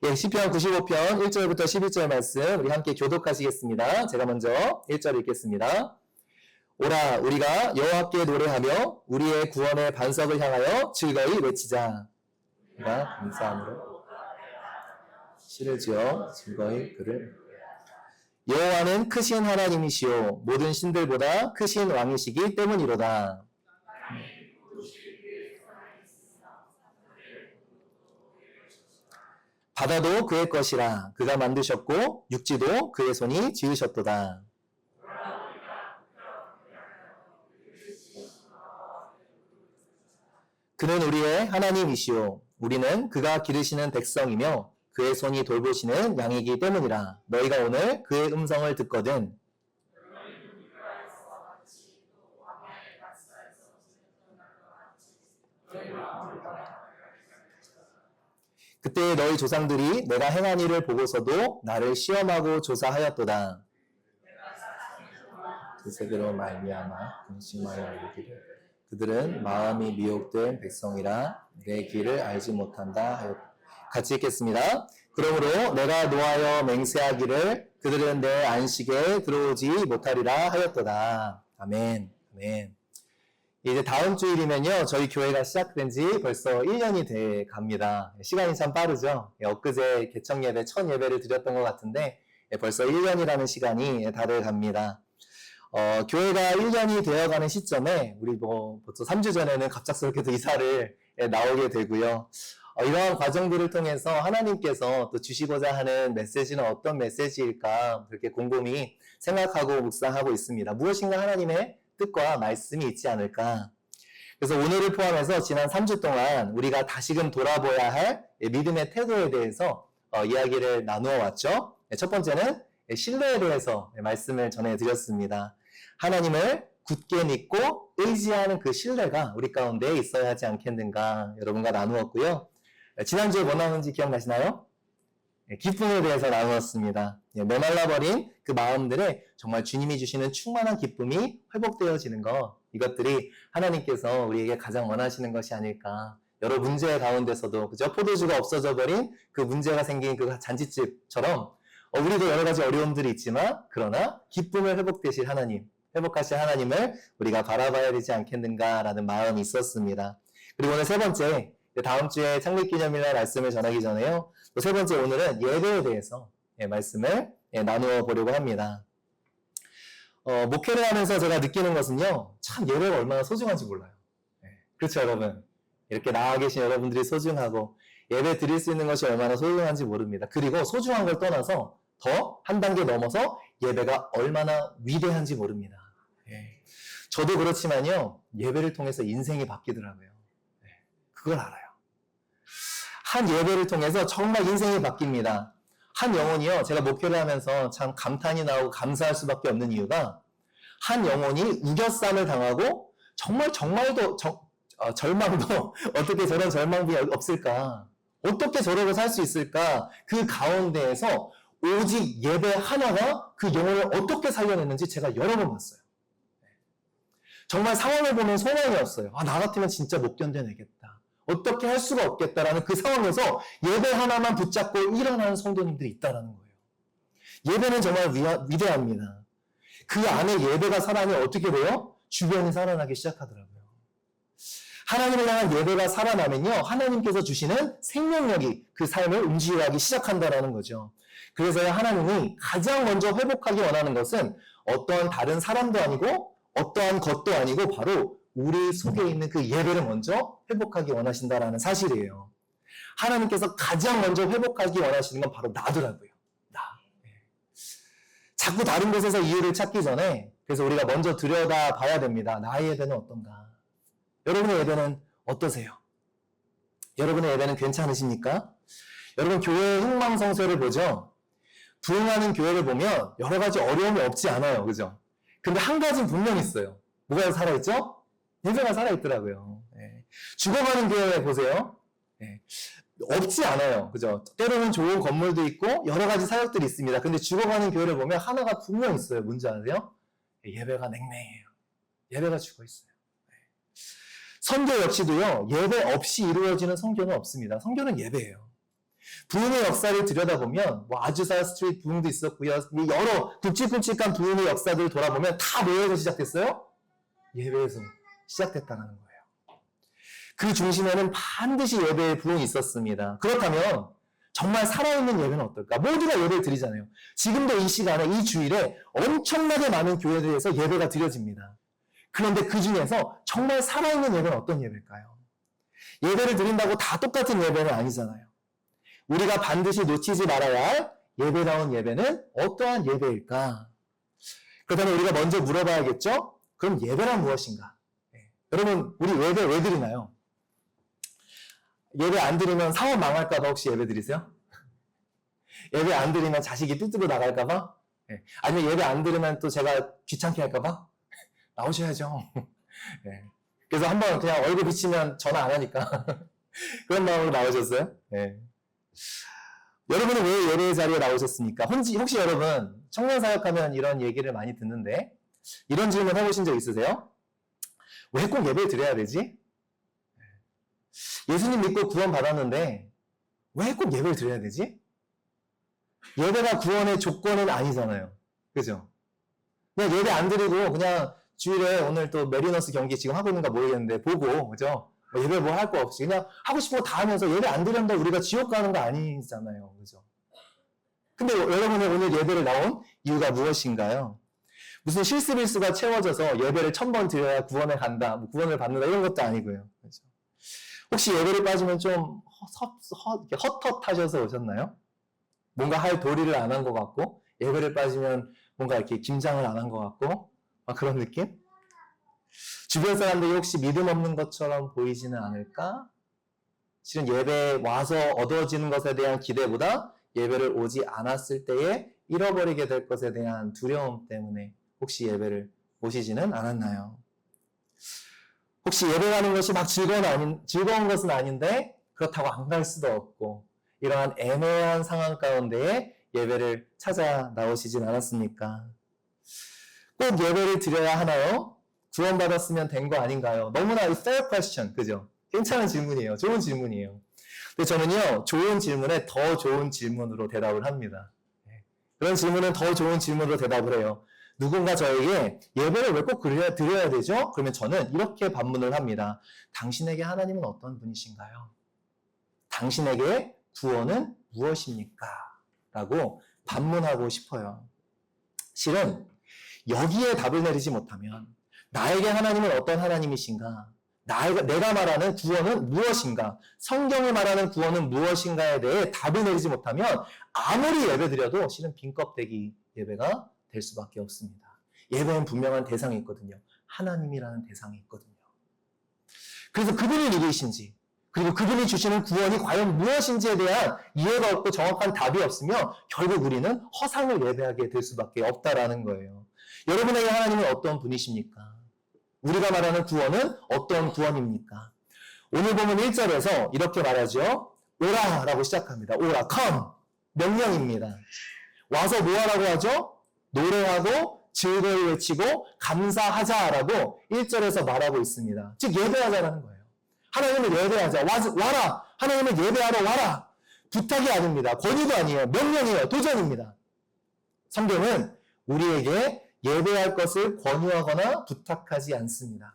예, 시편 95편 1절부터 11절 말씀 우리 함께 교독하시겠습니다. 제가 먼저 1절 읽겠습니다. 오라 우리가 여호와께 노래하며 우리의 구원의 반석을 향하여 즐거이 외치자. 우리가 감사함으로 시를 지어 즐거이 그를 여호와는 크신 하나님이시요 모든 신들보다 크신 왕이시기 때문이로다. 바다도 그의 것이라 그가 만드셨고 육지도 그의 손이 지으셨도다. 그는 우리의 하나님이시요 우리는 그가 기르시는 백성이며 그의 손이 돌보시는 양이기 때문이라. 너희가 오늘 그의 음성을 듣거든 그때 너희 조상들이 내가 행한 일을 보고서도 나를 시험하고 조사하였도다. 그 세대로 말미암아 근심하여 이르기를 그들은 마음이 미혹된 백성이라 내 길을 알지 못한다 하였다. 같이 읽겠습니다. 그러므로 내가 노하여 맹세하기를 그들은 내 안식에 들어오지 못하리라 하였도다. 아멘. 아멘. 이제 다음 주일이면요, 저희 교회가 시작된 지 벌써 1년이 돼 갑니다. 시간이 참 빠르죠? 엊그제 개청 예배, 첫 예배를 드렸던 것 같은데, 벌써 1년이라는 시간이 다들 갑니다. 교회가 1년이 되어가는 시점에, 우리 벌써 3주 전에는 갑작스럽게도 이사를 나오게 되고요. 이러한 과정들을 통해서 하나님께서 또 주시고자 하는 메시지는 어떤 메시지일까, 그렇게 곰곰이 생각하고 묵상하고 있습니다. 무엇인가 하나님의 뜻과 말씀이 있지 않을까. 그래서 오늘을 포함해서 지난 3주 동안 우리가 다시금 돌아보아야 할 믿음의 태도에 대해서 이야기를 나누어 왔죠. 첫 번째는 신뢰에 대해서 말씀을 전해드렸습니다. 하나님을 굳게 믿고 의지하는 그 신뢰가 우리 가운데 있어야 하지 않겠는가 여러분과 나누었고요. 지난주에 뭐 나눴는지 기억나시나요? 기쁨에 대해서 나누었습니다. 메말라버린 그 마음들에 정말 주님이 주시는 충만한 기쁨이 회복되어지는 것, 이것들이 하나님께서 우리에게 가장 원하시는 것이 아닐까. 여러 문제 가운데서도 그죠? 포도주가 없어져 버린 그 문제가 생긴 그 잔치집처럼 우리도 여러 가지 어려움들이 있지만 그러나 기쁨을 회복되실 하나님, 회복하실 하나님을 우리가 바라봐야 되지 않겠는가라는 마음이 있었습니다. 그리고 오늘 세 번째, 다음 주에 창립기념일날 말씀을 전하기 전에요. 또 세 번째 오늘은 예배에 대해서 말씀을 나누어 보려고 합니다. 목회를 하면서 제가 느끼는 것은요. 참 예배가 얼마나 소중한지 몰라요. 그렇죠 여러분? 이렇게 나와 계신 여러분들이 소중하고 예배 드릴 수 있는 것이 얼마나 소중한지 모릅니다. 그리고 소중한 걸 떠나서 더 한 단계 넘어서 예배가 얼마나 위대한지 모릅니다. 저도 그렇지만요. 예배를 통해서 인생이 바뀌더라고요. 그걸 알아요. 한 예배를 통해서 정말 인생이 바뀝니다. 한 영혼이요. 제가 목회를 하면서 참 감탄이 나오고 감사할 수밖에 없는 이유가 한 영혼이 우겨쌈을 당하고 정말도 절망도 어떻게 저런 절망이 없을까? 어떻게 저러고 살 수 있을까? 그 가운데에서 오직 예배 하나가 그 영혼을 어떻게 살려냈는지 제가 여러 번 봤어요. 정말 상황을 보면 소망이 없어요. 나 같으면 진짜 못 견뎌내겠다. 어떻게 할 수가 없겠다라는 그 상황에서 예배 하나만 붙잡고 일어나는 성도님들이 있다는 거예요. 예배는 정말 위대합니다. 그 안에 예배가 살아나면 어떻게 돼요? 주변이 살아나기 시작하더라고요. 하나님을 향한 예배가 살아나면요. 하나님께서 주시는 생명력이 그 삶을 움직이기 시작한다는 거죠. 그래서 하나님이 가장 먼저 회복하기 원하는 것은 어떠한 다른 사람도 아니고 어떠한 것도 아니고 바로 우리 속에 있는 그 예배를 먼저 회복하기 원하신다는 사실이에요. 하나님께서 가장 먼저 회복하기 원하시는 건 바로 나더라고요. 나. 자꾸 다른 곳에서 이유를 찾기 전에 그래서 우리가 먼저 들여다 봐야 됩니다. 나의 예배는 어떤가? 여러분의 예배는 어떠세요? 여러분의 예배는 괜찮으십니까? 여러분 교회의 흥망성쇠를 보죠? 부흥하는 교회를 보면 여러 가지 어려움이 없지 않아요. 그죠? 근데 한 가지는 분명히 있어요. 뭐가 살아있죠? 예배가 살아있더라고요. 죽어가는 교회 보세요. 없지 않아요. 그죠? 때로는 좋은 건물도 있고 여러 가지 사역들이 있습니다. 근데 죽어가는 교회를 보면 하나가 분명 있어요. 뭔지 아세요? 예배가 냉랭해요. 예배가 죽어있어요. 선교 역시도요. 예배 없이 이루어지는 선교는 없습니다. 선교는 예배예요. 부흥의 역사를 들여다보면 뭐 아주사 스트리트 부흥도 있었고요. 여러 굵직굵직한 부흥의 역사들을 돌아보면 다 뭐에서 시작됐어요? 예배에서 시작됐다는 거예요. 그 중심에는 반드시 예배의 부흥이 있었습니다. 그렇다면 정말 살아있는 예배는 어떨까? 모두가 예배를 드리잖아요. 지금도 이 시간에, 이 주일에 엄청나게 많은 교회들에서 예배가 드려집니다. 그런데 그 중에서 정말 살아있는 예배는 어떤 예배일까요? 예배를 드린다고 다 똑같은 예배는 아니잖아요. 우리가 반드시 놓치지 말아야 할 예배다운 예배는 어떠한 예배일까? 그렇다면 우리가 먼저 물어봐야겠죠? 그럼 예배란 무엇인가? 여러분, 우리 예배 왜 드리나요? 예배 안 드리면 사업 망할까봐 혹시 예배 드리세요? 예배 안 드리면 자식이 삐뚤어 나갈까봐? 아니면 예배 안 드리면 또 제가 귀찮게 할까봐? 나오셔야죠. 그래서 한번 그냥 얼굴 비치면 전화 안 하니까 그런 마음으로 나오셨어요? 여러분은 왜 예배 자리에 나오셨습니까? 혹시 여러분 청년사역하면 이런 얘기를 많이 듣는데 이런 질문 해보신 적 있으세요? 왜 꼭 예배를 드려야 되지? 예수님 믿고 구원 받았는데 왜 꼭 예배를 드려야 되지? 예배가 구원의 조건은 아니잖아요. 그죠? 그냥 예배 안 드리고 그냥 주일에 오늘 또 메리너스 경기 지금 하고 있는가 모르겠는데 보고 그죠? 예배 뭐 할 거 없이 그냥 하고 싶은 거 다 하면서 예배 안 드린다고 우리가 지옥 가는 거 아니잖아요. 그죠? 근데 여러분이 오늘 예배를 나온 이유가 무엇인가요? 무슨 실수빌수가 채워져서 예배를 1000번 드려야 구원에 간다, 뭐 구원을 받는다 이런 것도 아니고요. 그렇죠? 혹시 예배를 빠지면 좀 헛헛하셔서 오셨나요? 뭔가 할 도리를 안 한 것 같고 예배를 빠지면 뭔가 이렇게 김장을 안 한 것 같고 그런 느낌? 주변 사람들이 혹시 믿음 없는 것처럼 보이지는 않을까? 실은 예배에 와서 얻어지는 것에 대한 기대보다 예배를 오지 않았을 때에 잃어버리게 될 것에 대한 두려움 때문에 혹시 예배를 오시지는 않았나요? 혹시 예배하는 것이 막 즐거운 것은 아닌데 그렇다고 안 갈 수도 없고 이러한 애매한 상황 가운데에 예배를 찾아 나오시진 않았습니까? 꼭 예배를 드려야 하나요? 구원받았으면 된 거 아닌가요? 너무나 fair question, 그죠? 괜찮은 질문이에요. 좋은 질문이에요. 근데 저는요, 좋은 질문에 더 좋은 질문으로 대답을 합니다. 그런 질문은 더 좋은 질문으로 대답을 해요. 누군가 저에게 예배를 왜 꼭 드려야 되죠? 그러면 저는 이렇게 반문을 합니다. 당신에게 하나님은 어떤 분이신가요? 당신에게 구원은 무엇입니까? 라고 반문하고 싶어요. 실은 여기에 답을 내리지 못하면 나에게 하나님은 어떤 하나님이신가? 내가 말하는 구원은 무엇인가? 성경이 말하는 구원은 무엇인가에 대해 답을 내리지 못하면 아무리 예배드려도 실은 빈껍데기 예배가 될 수밖에 없습니다. 예배는 분명한 대상이 있거든요. 하나님이라는 대상이 있거든요. 그래서 그분이 누구이신지 그리고 그분이 주시는 구원이 과연 무엇인지에 대한 이해가 없고 정확한 답이 없으면 결국 우리는 허상을 예배하게 될 수밖에 없다라는 거예요. 여러분에게 하나님은 어떤 분이십니까? 우리가 말하는 구원은 어떤 구원입니까? 오늘 보면 1절에서 이렇게 말하죠. 오라 라고 시작합니다. 오라, come. 명령입니다. 와서 뭐 하라고 하죠? 노래하고 즐거이 외치고 감사하자라고 1절에서 말하고 있습니다. 즉 예배하자라는 거예요. 하나님을 예배하자. 와라. 하나님을 예배하러 와라. 부탁이 아닙니다. 권유도 아니에요. 명령이에요. 도전입니다. 성경은 우리에게 예배할 것을 권유하거나 부탁하지 않습니다.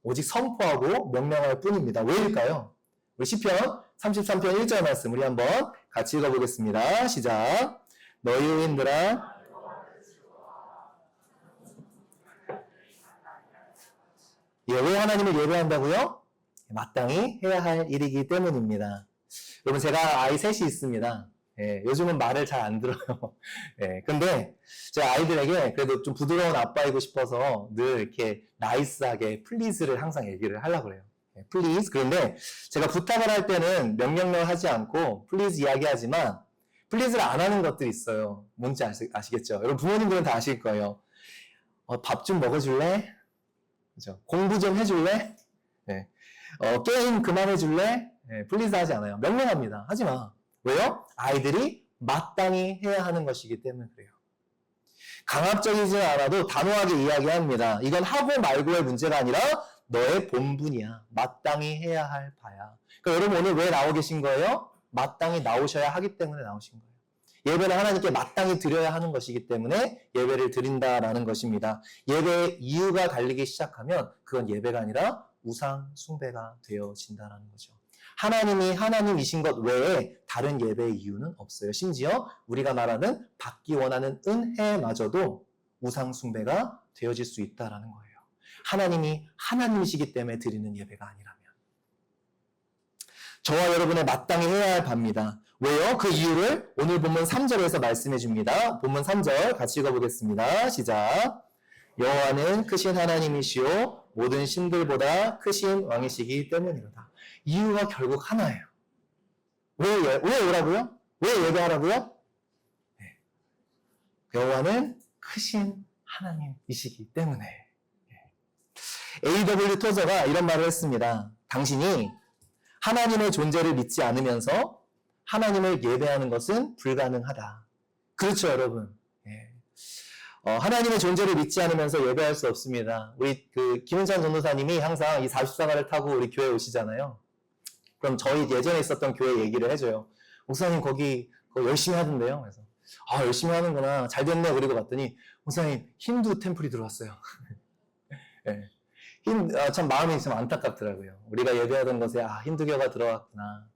오직 선포하고 명령할 뿐입니다. 왜일까요? 우리 시편 33편 1절 말씀 우리 한번 같이 읽어보겠습니다. 시작. 너희 의인들아 왜 하나님을 예배한다고요? 마땅히 해야 할 일이기 때문입니다. 여러분 제가 아이 셋이 있습니다. 요즘은 말을 잘 안 들어요. 근데 제 아이들에게 그래도 좀 부드러운 아빠이고 싶어서 늘 이렇게 나이스하게 플리즈를 항상 얘기를 하려고 그래요. 플리즈. 그런데 제가 부탁을 할 때는 명령을 하지 않고 플리즈 이야기하지만 플리즈를 안 하는 것들이 있어요. 뭔지 아시겠죠? 여러분 부모님들은 다 아실 거예요. 밥 좀 먹어줄래? 그죠? 공부 좀 해줄래? 게임 그만해줄래? 플리즈 하지 않아요. 명령합니다. 하지 마. 왜요? 아이들이 마땅히 해야 하는 것이기 때문에 그래요. 강압적이지 않아도 단호하게 이야기합니다. 이건 하고 말고의 문제가 아니라 너의 본분이야. 마땅히 해야 할 바야. 그러니까 여러분 오늘 왜 나오 계신 거예요? 마땅히 나오셔야 하기 때문에 나오신 거예요. 예배는 하나님께 마땅히 드려야 하는 것이기 때문에 예배를 드린다라는 것입니다. 예배의 이유가 달리기 시작하면 그건 예배가 아니라 우상 숭배가 되어진다는 거죠. 하나님이 하나님이신 것 외에 다른 예배의 이유는 없어요. 심지어 우리가 말하는 받기 원하는 은혜마저도 우상 숭배가 되어질 수 있다는 거예요. 하나님이 하나님이시기 때문에 드리는 예배가 아니라면. 저와 여러분의 마땅히 해야 할 바입니다. 왜요? 그 이유를 오늘 본문 3절에서 말씀해 줍니다. 본문 3절 같이 읽어보겠습니다. 시작. 여호와는 크신 하나님이시요 모든 신들보다 크신 왕이시기 때문이로다. 이유가 결국 하나예요. 왜 오라고요? 왜 예배하라고요? 네. 여호와는 크신 하나님이시기 때문에. A.W. 토저가 이런 말을 했습니다. 당신이 하나님의 존재를 믿지 않으면서 하나님을 예배하는 것은 불가능하다. 그렇죠, 여러분. 하나님의 존재를 믿지 않으면서 예배할 수 없습니다. 우리 김은찬 전도사님이 항상 이 44가를 타고 우리 교회 오시잖아요. 그럼 저희 예전에 있었던 교회 얘기를 해줘요. 목사님 거기 열심히 하던데요. 그래서 열심히 하는구나. 잘 됐네. 그리고 봤더니 목사님 힌두 템플이 들어왔어요. 네. 참 마음이 좀 안타깝더라고요. 우리가 예배하던 것에 힌두교가 들어왔구나.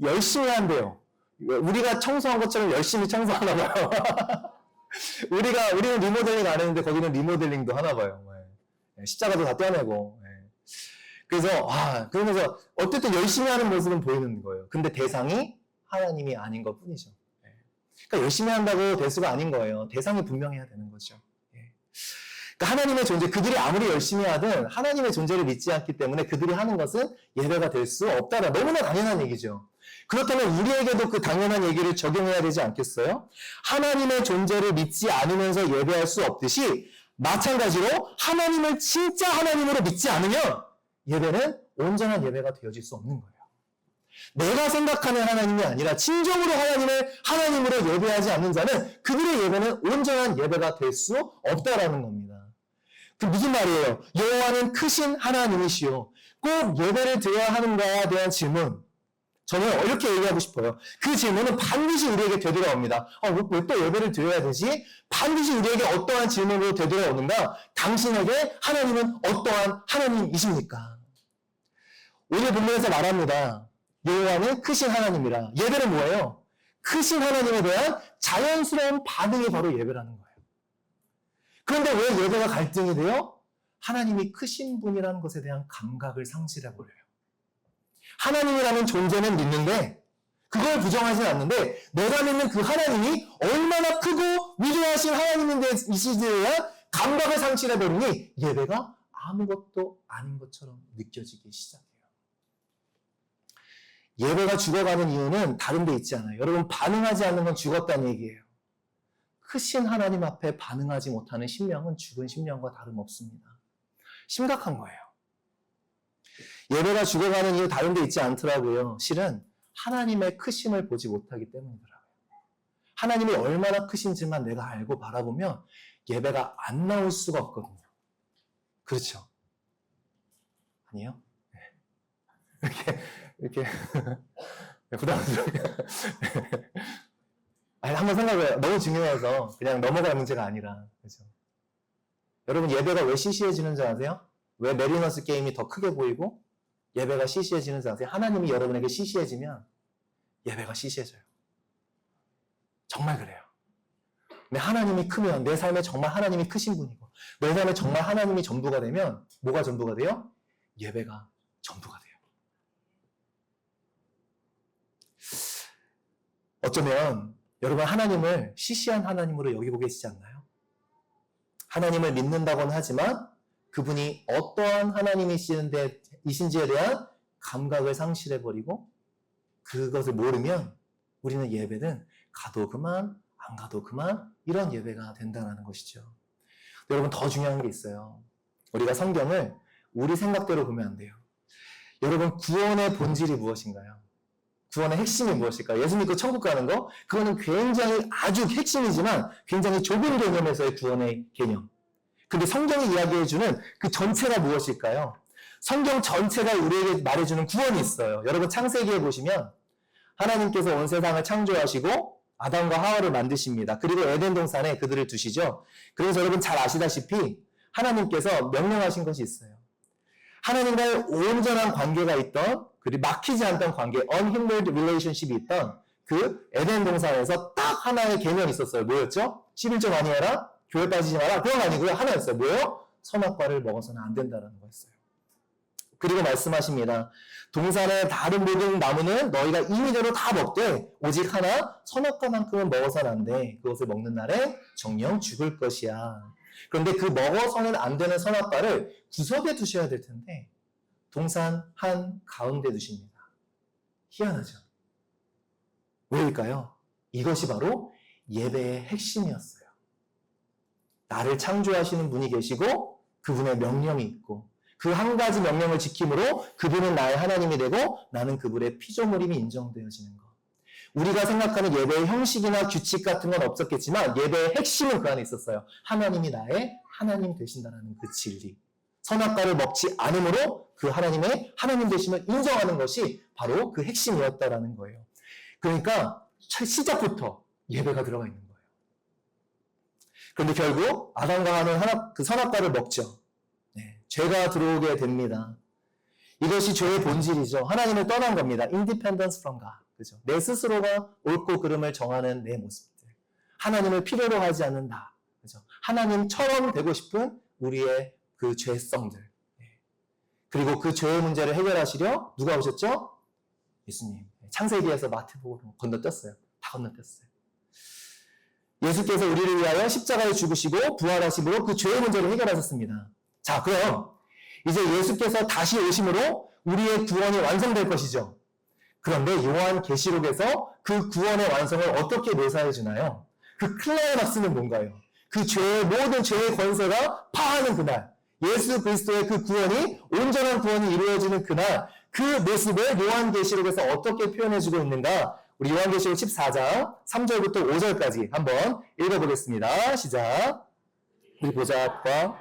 열심히 한대요. 우리가 청소한 것처럼 열심히 청소하나 봐요. 우리는 리모델링 안 했는데 거기는 리모델링도 하나 봐요. 십자가도 다 떼어내고. 그래서 그러면서 어쨌든 열심히 하는 모습은 보이는 거예요. 근데 대상이 하나님이 아닌 것 뿐이죠. 그러니까 열심히 한다고 대수가 아닌 거예요. 대상이 분명해야 되는 거죠. 그러니까 하나님의 존재, 그들이 아무리 열심히 하든 하나님의 존재를 믿지 않기 때문에 그들이 하는 것은 예배가 될 수 없다라. 너무나 당연한 얘기죠. 그렇다면 우리에게도 그 당연한 얘기를 적용해야 되지 않겠어요? 하나님의 존재를 믿지 않으면서 예배할 수 없듯이 마찬가지로 하나님을 진짜 하나님으로 믿지 않으면 예배는 온전한 예배가 되어질 수 없는 거예요. 내가 생각하는 하나님이 아니라 진정으로 하나님을 하나님으로 예배하지 않는 자는 그들의 예배는 온전한 예배가 될 수 없다라는 겁니다. 그 무슨 말이에요? 여호와는 크신 하나님이시요. 꼭 예배를 드려야 하는가에 대한 질문. 저는 이렇게 얘기하고 싶어요. 그 질문은 반드시 우리에게 되돌아옵니다. 왜 또 예배를 드려야 되지? 반드시 우리에게 어떠한 질문으로 되돌아오는가? 당신에게 하나님은 어떠한 하나님이십니까? 오늘 본문에서 말합니다. 여호와는 크신 하나님이라. 예배는 뭐예요? 크신 하나님에 대한 자연스러운 반응이 바로 예배라는 거예요. 그런데 왜 예배가 갈등이 돼요? 하나님이 크신 분이라는 것에 대한 감각을 상실해버려요. 하나님이라는 존재는 믿는데 그걸 부정하진 않는데 내가 믿는 그 하나님이 얼마나 크고 위대하신 하나님이시지에 대한 감각을 상실해버리니 예배가 아무것도 아닌 것처럼 느껴지기 시작해요. 예배가 죽어가는 이유는 다른 데 있지 않아요. 여러분, 반응하지 않는 건 죽었다는 얘기예요. 크신 하나님 앞에 반응하지 못하는 심령은 죽은 심령과 다름없습니다. 심각한 거예요. 예배가 죽어가는 이유 다른 데 있지 않더라고요. 실은 하나님의 크심을 보지 못하기 때문이더라고요. 하나님이 얼마나 크신지만 내가 알고 바라보면 예배가 안 나올 수가 없거든요. 그렇죠? 아니요? 이렇게 부담스럽게 한번 생각해요. 너무 중요해서 그냥 넘어갈 문제가 아니라. 그렇죠? 여러분, 예배가 왜 시시해지는지 아세요? 왜 메리너스 게임이 더 크게 보이고 예배가 시시해지는지 아세요? 하나님이 여러분에게 시시해지면 예배가 시시해져요. 정말 그래요. 내 하나님이 크면 내 삶에 정말 하나님이 크신 분이고 내 삶에 정말 하나님이 전부가 되면 뭐가 전부가 돼요? 예배가 전부가 돼요. 어쩌면 여러분, 하나님을 시시한 하나님으로 여기고 계시지 않나요? 하나님을 믿는다고는 하지만 그분이 어떠한 하나님이신지에 대한 감각을 상실해버리고 그것을 모르면 우리는 예배는 가도 그만, 안 가도 그만 이런 예배가 된다는 것이죠. 여러분, 더 중요한 게 있어요. 우리가 성경을 우리 생각대로 보면 안 돼요. 여러분, 구원의 본질이 무엇인가요? 구원의 핵심이 무엇일까요? 예수 믿고 천국 가는 거? 그거는 굉장히 아주 핵심이지만 굉장히 좁은 개념에서의 구원의 개념. 근데 성경이 이야기해주는 그 전체가 무엇일까요? 성경 전체가 우리에게 말해주는 구원이 있어요. 여러분 창세기에 보시면 하나님께서 온 세상을 창조하시고 아담과 하와를 만드십니다. 그리고 에덴 동산에 그들을 두시죠. 그래서 여러분 잘 아시다시피 하나님께서 명령하신 것이 있어요. 하나님과의 온전한 관계가 있던, 그리고 막히지 않던 관계, unhindered relationship이 있던 그 에덴 동산에서 딱 하나의 계명이 있었어요. 뭐였죠? 11조 많이 해라? 교회 빠지지 마라? 그건 아니고요. 하나였어요. 뭐예요? 선악과를 먹어서는 안 된다는 거였어요. 그리고 말씀하십니다. 동산의 다른 모든 나무는 너희가 임의대로 다 먹되 오직 하나 선악과만큼은 먹어서는 안 돼. 그것을 먹는 날에 정녕 죽을 것이야. 그런데 그 먹어서는 안 되는 선악과를 구석에 두셔야 될 텐데 동산 한 가운데 두십니다. 희한하죠? 왜일까요? 이것이 바로 예배의 핵심이었어요. 나를 창조하시는 분이 계시고 그분의 명령이 있고 그 한 가지 명령을 지킴으로 그분은 나의 하나님이 되고 나는 그분의 피조물임이 인정되어지는 것. 우리가 생각하는 예배의 형식이나 규칙 같은 건 없었겠지만 예배의 핵심은 그 안에 있었어요. 하나님이 나의 하나님 되신다는 그 진리. 선악과를 먹지 않으므로 그 하나님의 하나님 되심을 인정하는 것이 바로 그 핵심이었다라는 거예요. 그러니까 시작부터 예배가 들어가 있는 거예요. 그런데 결국 아담과 하와는 그 선악과를 먹죠. 네, 죄가 들어오게 됩니다. 이것이 죄의 본질이죠. 하나님을 떠난 겁니다. Independence from God. 그죠? 내 스스로가 옳고 그름을 정하는 내 모습들. 하나님을 필요로 하지 않는 나. 그죠? 하나님처럼 되고 싶은 우리의 그 죄성들. 네. 그리고 그 죄의 문제를 해결하시려 누가 오셨죠? 예수님. 창세기에서 마태복음으로 건너뛰었어요. 다 건너뛰었어요. 예수께서 우리를 위하여 십자가에 죽으시고 부활하심으로 그 죄의 문제를 해결하셨습니다. 자, 그럼 이제 예수께서 다시 오심으로 우리의 구원이 완성될 것이죠. 그런데 요한계시록에서 그 구원의 완성을 어떻게 묘사해 주나요? 그 클라이막스는 뭔가요? 그 죄의 모든 죄의 권세가 파하는 그날, 예수 그리스도의 그 구원이 온전한 구원이 이루어지는 그날, 그 모습을 요한계시록에서 어떻게 표현해주고 있는가? 우리 요한계시록 14장 3절부터 5절까지 한번 읽어보겠습니다. 시작. 우리 보좌 앞과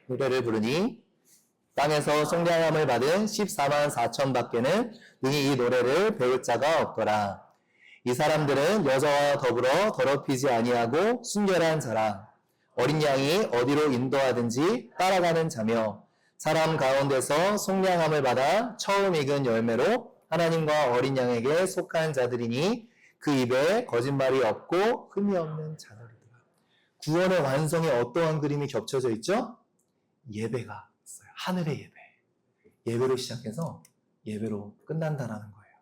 노래를 부르니 땅에서 성량함을 받은 14만 4천 밖에는 능히 이 노래를 배울 자가 없더라. 이 사람들은 여자와 더불어 더럽히지 아니하고 순결한 자라. 어린 양이 어디로 인도하든지 따라가는 자며 사람 가운데서 속량함을 받아 처음 익은 열매로 하나님과 어린 양에게 속한 자들이니 그 입에 거짓말이 없고 흠이 없는 자들이더라. 구원의 완성에 어떠한 그림이 겹쳐져 있죠? 예배가 있어요. 하늘의 예배. 예배로 시작해서 예배로 끝난다라는 거예요.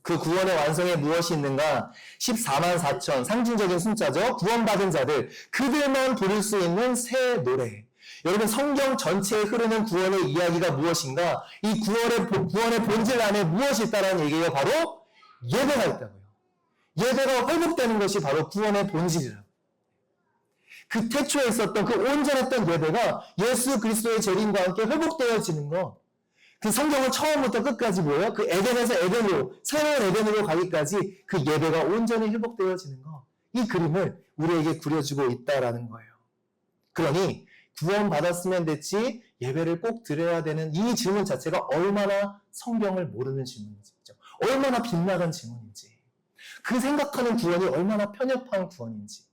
그 구원의 완성에 무엇이 있는가? 14만 4천, 상징적인 숫자죠. 구원받은 자들, 그들만 부를 수 있는 새 노래. 여러분, 성경 전체에 흐르는 구원의 이야기가 무엇인가? 이 구원의 본질 안에 무엇이 있다는 얘기가 바로 예배가 있다고요. 예배가 회복되는 것이 바로 구원의 본질이라고. 그 태초에 있었던 그 온전했던 예배가 예수 그리스도의 재림과 함께 회복되어지는 것. 그 성경은 처음부터 끝까지 뭐예요? 그 에덴에서 에덴으로, 새로운 에덴으로 가기까지 그 예배가 온전히 회복되어지는 것. 이 그림을 우리에게 그려주고 있다라는 거예요. 그러니 구원받았으면 됐지 예배를 꼭 드려야 되는 이 질문 자체가 얼마나 성경을 모르는 질문인지, 얼마나 빗나간 질문인지, 그 생각하는 구원이 얼마나 편협한 구원인지.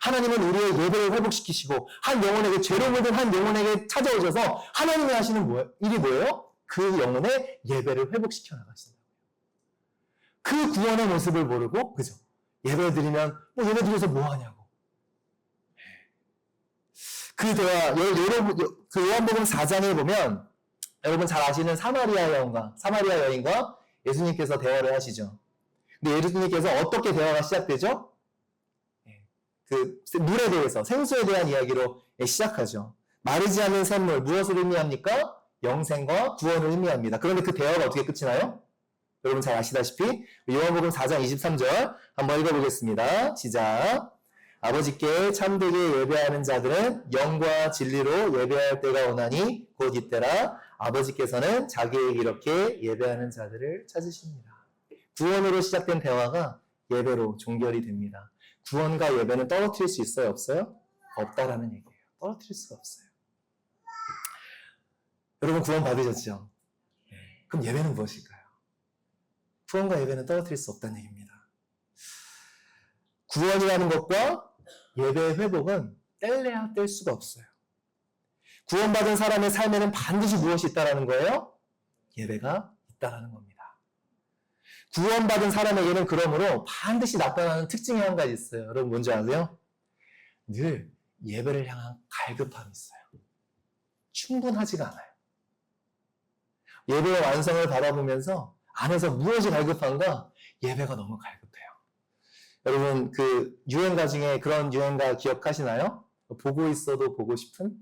하나님은 우리의 예배를 회복시키시고 한 영혼에게 죄로 물든 한 영혼에게 찾아오셔서 하나님이 하시는 일이 뭐예요? 그 영혼의 예배를 회복시켜 나가신다. 그 구원의 모습을 모르고 그죠? 예배 드리면 예배 드려서 뭐 하냐고. 그 대화, 그 요한복음 4장에 보면 여러분 잘 아시는 사마리아 여인과 예수님께서 대화를 하시죠. 근데 예수님께서 어떻게 대화가 시작되죠? 그 물에 대해서, 생수에 대한 이야기로 시작하죠. 마르지 않는 샘물, 무엇을 의미합니까? 영생과 구원을 의미합니다. 그런데 그 대화가 어떻게 끝이 나요? 여러분 잘 아시다시피 요한복음 4장 23절 한번 읽어보겠습니다. 시작. 아버지께 참되게 예배하는 자들은 영과 진리로 예배할 때가 오나니 곧 이때라. 아버지께서는 자기에게 이렇게 예배하는 자들을 찾으십니다. 구원으로 시작된 대화가 예배로 종결이 됩니다. 구원과 예배는 떨어뜨릴 수 있어요? 없어요? 없다라는 얘기예요. 떨어뜨릴 수가 없어요. 여러분 구원 받으셨죠? 그럼 예배는 무엇일까요? 구원과 예배는 떨어뜨릴 수 없다는 얘기입니다. 구원이라는 것과 예배의 회복은 뗄래야 뗄 수가 없어요. 구원받은 사람의 삶에는 반드시 무엇이 있다라는 거예요? 예배가 있다라는 겁니다. 구원받은 사람에게는 그러므로 반드시 나타나는 특징이 한 가지 있어요. 여러분 뭔지 아세요? 늘 예배를 향한 갈급함이 있어요. 충분하지가 않아요. 예배의 완성을 바라보면서 안에서 무엇이 갈급한가? 예배가 너무 갈급해요. 여러분 그 유행가 중에 그런 유행가 기억하시나요? 보고 있어도 보고 싶은?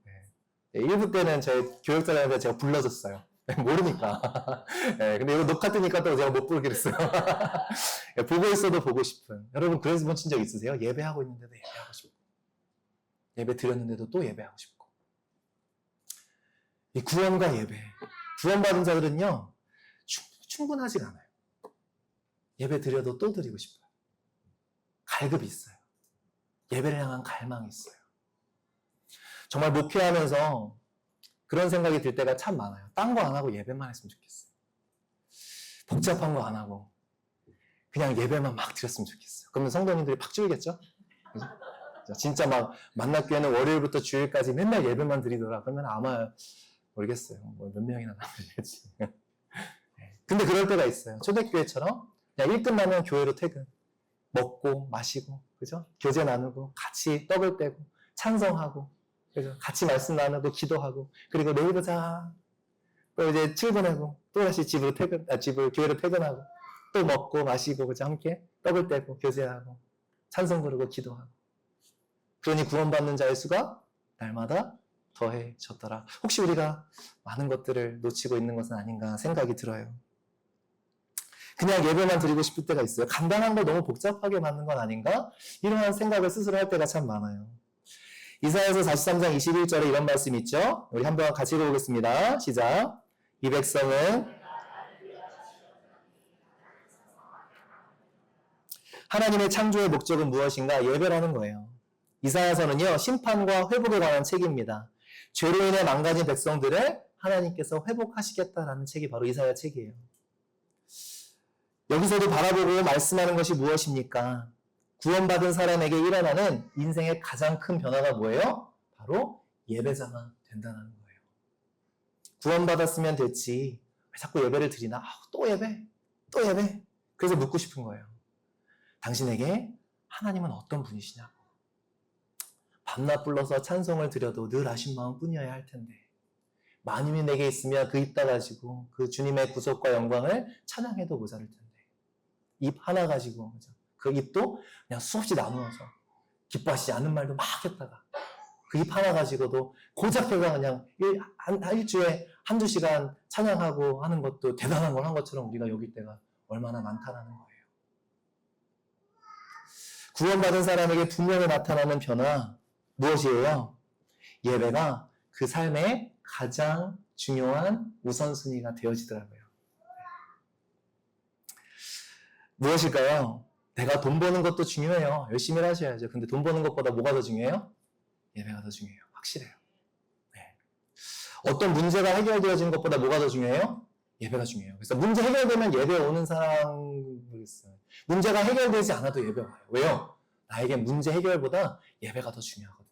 네. 1부 때는 저희 교육자들한테 제가 불러줬어요. 모르니까. 네, 근데 이거 녹화 뜨니까 또 제가 못 부르게 됐어요. 보고 있어도 보고 싶은. 여러분 그래서 보신 적 있으세요? 예배하고 있는데도 예배하고 싶고. 예배 드렸는데도 또 예배하고 싶고. 이 구원과 예배. 구원받은 자들은요, 충분하지가 않아요. 예배 드려도 또 드리고 싶어요. 갈급이 있어요. 예배를 향한 갈망이 있어요. 정말 목회하면서 그런 생각이 들 때가 참 많아요. 딴 거 안 하고 예배만 했으면 좋겠어요. 복잡한 거 안 하고 그냥 예배만 막 드렸으면 좋겠어요. 그러면 성도님들이 팍 줄겠죠? 그죠? 진짜 막 만납교회는 월요일부터 주일까지 맨날 예배만 드리더라. 그러면 아마 모르겠어요. 뭐 몇 명이나 남을지. 근데 그럴 때가 있어요. 초대교회처럼 그냥 일 끝나면 교회로 퇴근. 먹고 마시고 그죠? 교제 나누고 같이 떡을 떼고 찬성하고 그죠? 같이 말씀 나누고 기도하고 그리고 내일 보자. 또 이제 출근하고 또 다시 집으로 교회로 퇴근하고 또 먹고 마시고 그죠? 함께 떡을 떼고 교제하고 찬송 부르고 기도하고. 그러니 구원받는 자의 수가 날마다 더해졌더라. 혹시 우리가 많은 것들을 놓치고 있는 것은 아닌가 생각이 들어요. 그냥 예배만 드리고 싶을 때가 있어요. 간단한 걸 너무 복잡하게 만든 건 아닌가? 이러한 생각을 스스로 할 때가 참 많아요. 이사야서 43장 21절에 이런 말씀이 있죠. 우리 한번 같이 읽어보겠습니다. 시작. 이 백성은 하나님의 창조의 목적은 무엇인가? 예배라는 거예요. 이사야서는요, 심판과 회복에 관한 책입니다. 죄로 인해 망가진 백성들을 하나님께서 회복하시겠다라는 책이 바로 이사야 책이에요. 여기서도 바라보고 말씀하는 것이 무엇입니까? 구원받은 사람에게 일어나는 인생의 가장 큰 변화가 뭐예요? 바로 예배자가 된다는 거예요. 구원받았으면 됐지. 왜 자꾸 예배를 드리나? 또 예배? 또 예배? 그래서 묻고 싶은 거예요. 당신에게 하나님은 어떤 분이시냐고. 밤낮 불러서 찬송을 드려도 늘 아신 마음뿐이어야 할 텐데 만인이 내게 있으면 그 입 닫아지고 그 주님의 구속과 영광을 찬양해도 모자랄 텐데 입 하나 가지고 그 입도 그냥 수없이 나누어서 기뻐하시지 않는 말도 막 했다가 그 입 하나 가지고도 고작 해가 그냥 일주일에 한두 시간 찬양하고 하는 것도 대단한 걸 한 것처럼 우리가 여길 때가 얼마나 많다라는 거예요. 구원받은 사람에게 분명히 나타나는 변화 무엇이에요? 예배가 그 삶의 가장 중요한 우선순위가 되어지더라고요. 무엇일까요? 내가 돈 버는 것도 중요해요. 열심히 하셔야죠. 근데 돈 버는 것보다 뭐가 더 중요해요? 예배가 더 중요해요. 확실해요. 네. 어떤 문제가 해결되어지는 것보다 뭐가 더 중요해요? 예배가 중요해요. 그래서 문제 해결되면 예배 오는 사람 모르겠어요. 문제가 해결되지 않아도 예배 와요. 왜요? 나에게 문제 해결보다 예배가 더 중요하거든요.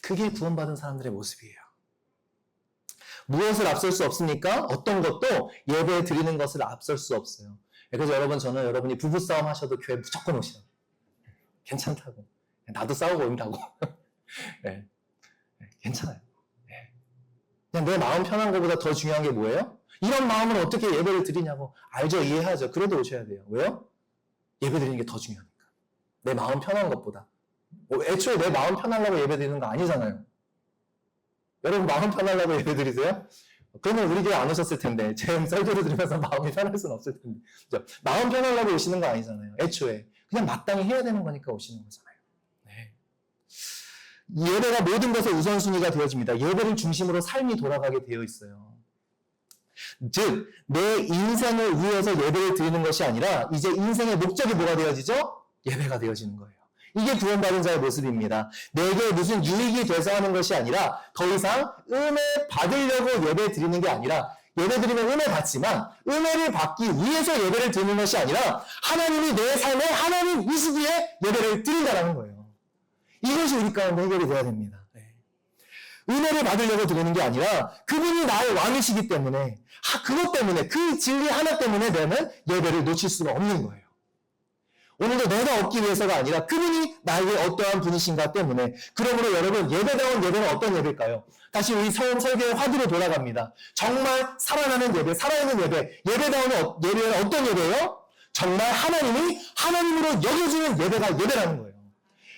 그게 구원받은 사람들의 모습이에요. 무엇을 앞설 수 없습니까? 어떤 것도 예배 드리는 것을 앞설 수 없어요. 그래서 여러분, 저는 여러분이 부부싸움 하셔도 교회 무조건 오시라고. 괜찮다고. 나도 싸우고 온다고. 네. 괜찮아요. 네. 그냥 내 마음 편한 것보다 더 중요한 게 뭐예요? 이런 마음을 어떻게 예배를 드리냐고. 알죠? 이해하죠? 그래도 오셔야 돼요. 왜요? 예배 드리는 게 더 중요하니까. 내 마음 편한 것보다. 애초에 내 마음 편하려고 예배 드리는 거 아니잖아요. 여러분 마음 편하려고 예배 드리세요? 그러면 우리 교회 안 오셨을 텐데 제 설교를 들으면서 마음이 편할 수는 없을 텐데 그렇죠? 마음 편하려고 오시는 거 아니잖아요. 애초에 그냥 마땅히 해야 되는 거니까 오시는 거잖아요. 네. 예배가 모든 것의 우선순위가 되어집니다. 예배를 중심으로 삶이 돌아가게 되어 있어요. 즉 내 인생을 위해서 예배를 드리는 것이 아니라 이제 인생의 목적이 뭐가 되어지죠? 예배가 되어지는 거예요. 이게 구원받은 자의 모습입니다. 내게 무슨 유익이 돼서 하는 것이 아니라 더 이상 은혜 받으려고 예배 드리는 게 아니라 예배 드리면 은혜 받지만 은혜를 받기 위해서 예배를 드리는 것이 아니라 하나님이 내 삶에 하나님이시기에 예배를 드린다는 거예요. 이것이 우리 가운데 해결이 돼야 됩니다. 은혜를 받으려고 드리는 게 아니라 그분이 나의 왕이시기 때문에 그것 때문에 그 진리 하나 때문에 내는 예배를 놓칠 수가 없는 거예요. 오늘도 내가 얻기 위해서가 아니라 그분이 나에게 어떠한 분이신가 때문에. 그러므로 여러분, 예배다운 예배는 어떤 예배일까요? 다시 우리 처음 설교의 화두로 돌아갑니다. 정말 살아나는 예배, 살아있는 예배, 예배다운 예배는 어떤 예배예요? 정말 하나님이 하나님으로 여겨지는 예배가 예배라는 거예요.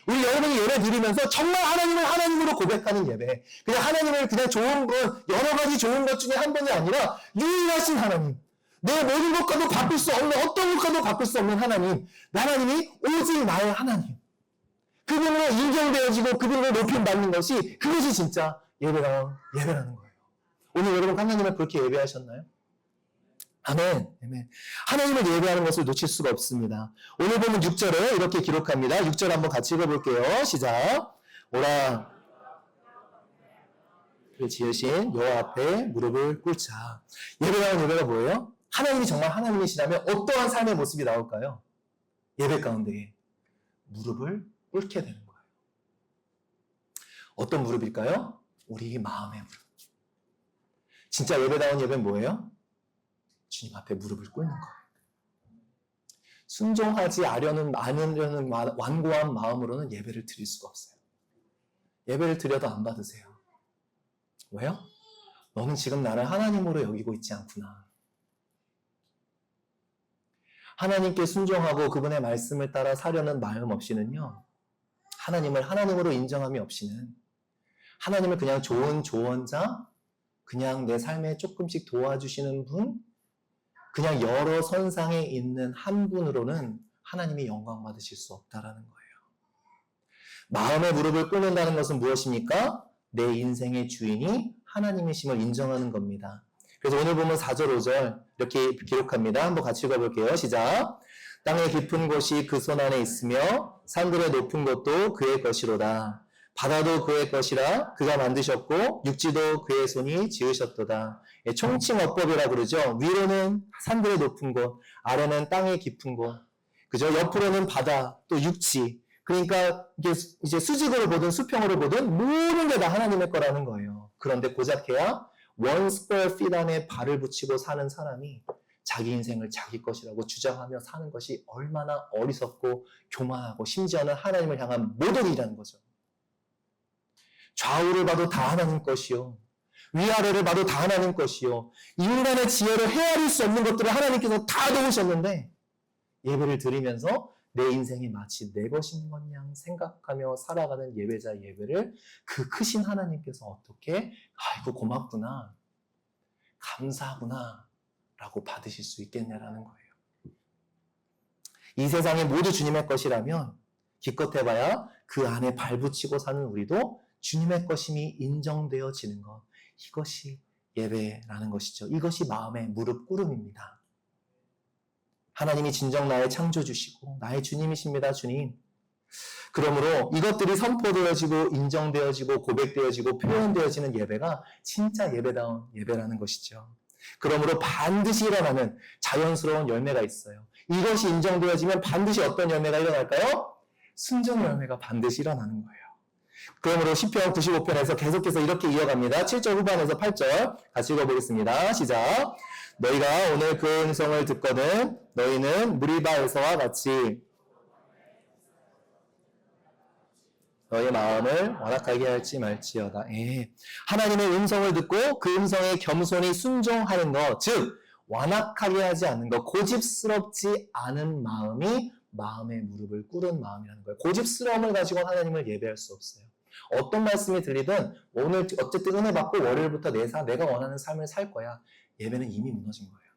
우리 여러분이 예배 드리면서 정말 하나님을 하나님으로 고백하는 예배, 그냥 하나님을 그냥 좋은 것, 여러 가지 좋은 것 중에 한 번이 아니라 유일하신 하나님, 내 모든 것과도 바꿀 수 없는, 어떤 것과도 바꿀 수 없는 하나님, 하나님이 오직 나의 하나님, 그분으로 인정되어지고 그분으로 높임받는 것이, 그것이 진짜 예배라는 거예요. 오늘 여러분 하나님을 그렇게 예배하셨나요? 아멘. 아멘. 하나님을 예배하는 것을 놓칠 수가 없습니다. 오늘 보면 6절에 이렇게 기록합니다. 6절 한번 같이 읽어볼게요. 시작. 오라 지으신 여호와 앞에 무릎을 꿇자. 예배라는 예배가 뭐예요? 하나님이 정말 하나님이시라면 어떠한 삶의 모습이 나올까요? 예배 가운데 무릎을 꿇게 되는 거예요. 어떤 무릎일까요? 우리 마음의 무릎. 진짜 예배다운 예배는 뭐예요? 주님 앞에 무릎을 꿇는 거예요. 순종하지 않으려는 완고한 마음으로는 예배를 드릴 수가 없어요. 예배를 드려도 안 받으세요. 왜요? 너는 지금 나를 하나님으로 여기고 있지 않구나. 하나님께 순종하고 그분의 말씀을 따라 사려는 마음 없이는요, 하나님을 하나님으로 인정함이 없이는, 하나님을 그냥 좋은 조언자, 그냥 내 삶에 조금씩 도와주시는 분, 그냥 여러 선상에 있는 한 분으로는 하나님이 영광 받으실 수 없다라는 거예요. 마음의 무릎을 꿇는다는 것은 무엇입니까? 내 인생의 주인이 하나님이심을 인정하는 겁니다. 그래서 오늘 보면 4절, 5절 이렇게 기록합니다. 한번 같이 읽어볼게요. 시작. 땅의 깊은 곳이 그 손 안에 있으며 산들의 높은 곳도 그의 것이로다. 바다도 그의 것이라 그가 만드셨고 육지도 그의 손이 지으셨도다. 총칭어법이라 그러죠. 위로는 산들의 높은 곳, 아래는 땅의 깊은 곳, 그죠? 옆으로는 바다, 또 육지. 그러니까 이게 이제 수직으로 보든 수평으로 보든 모든 게 다 하나님의 거라는 거예요. 그런데 고작해야 원 스퀘어 핏 안에 발을 붙이고 사는 사람이 자기 인생을 자기 것이라고 주장하며 사는 것이 얼마나 어리석고 교만하고 심지어는 하나님을 향한 모독이라는 거죠. 좌우를 봐도 다 하나님 것이요, 위아래를 봐도 다 하나님 것이요, 인간의 지혜를 헤아릴 수 없는 것들을 하나님께서 다 놓으셨는데 예배를 드리면서 내 인생이 마치 내 것인 것 양 생각하며 살아가는 예배자 예배를 그 크신 하나님께서 어떻게 아이고 고맙구나, 감사하구나 라고 받으실 수 있겠냐라는 거예요. 이 세상이 모두 주님의 것이라면 기껏 해봐야 그 안에 발붙이고 사는 우리도 주님의 것임이 인정되어지는 것, 이것이 예배라는 것이죠. 이것이 마음의 무릎 꿇음입니다. 하나님이 진정 나의 창조주시고 나의 주님이십니다. 주님. 그러므로 이것들이 선포되어지고 인정되어지고 고백되어지고 표현되어지는 예배가 진짜 예배다운 예배라는 것이죠. 그러므로 반드시 일어나는 자연스러운 열매가 있어요. 이것이 인정되어지면 반드시 어떤 열매가 일어날까요? 순종 열매가 반드시 일어나는 거예요. 그러므로 시편 95편에서 계속해서 이렇게 이어갑니다. 7절 후반에서 8절 같이 읽어보겠습니다. 시작. 너희가 오늘 그 음성을 듣거든 너희는 무리바에서와 같이 너희 마음을 완악하게 할지 말지어다. 하나님의 음성을 듣고 그 음성에 겸손히 순종하는 것, 즉 완악하게 하지 않는 것, 고집스럽지 않은 마음이 마음의 무릎을 꿇은 마음이라는 거예요. 고집스러움을 가지고 하나님을 예배할 수 없어요. 어떤 말씀이 들리든 오늘 어쨌든 은혜 받고 월요일부터 내가 원하는 삶을 살 거야. 예배는 이미 무너진 거예요.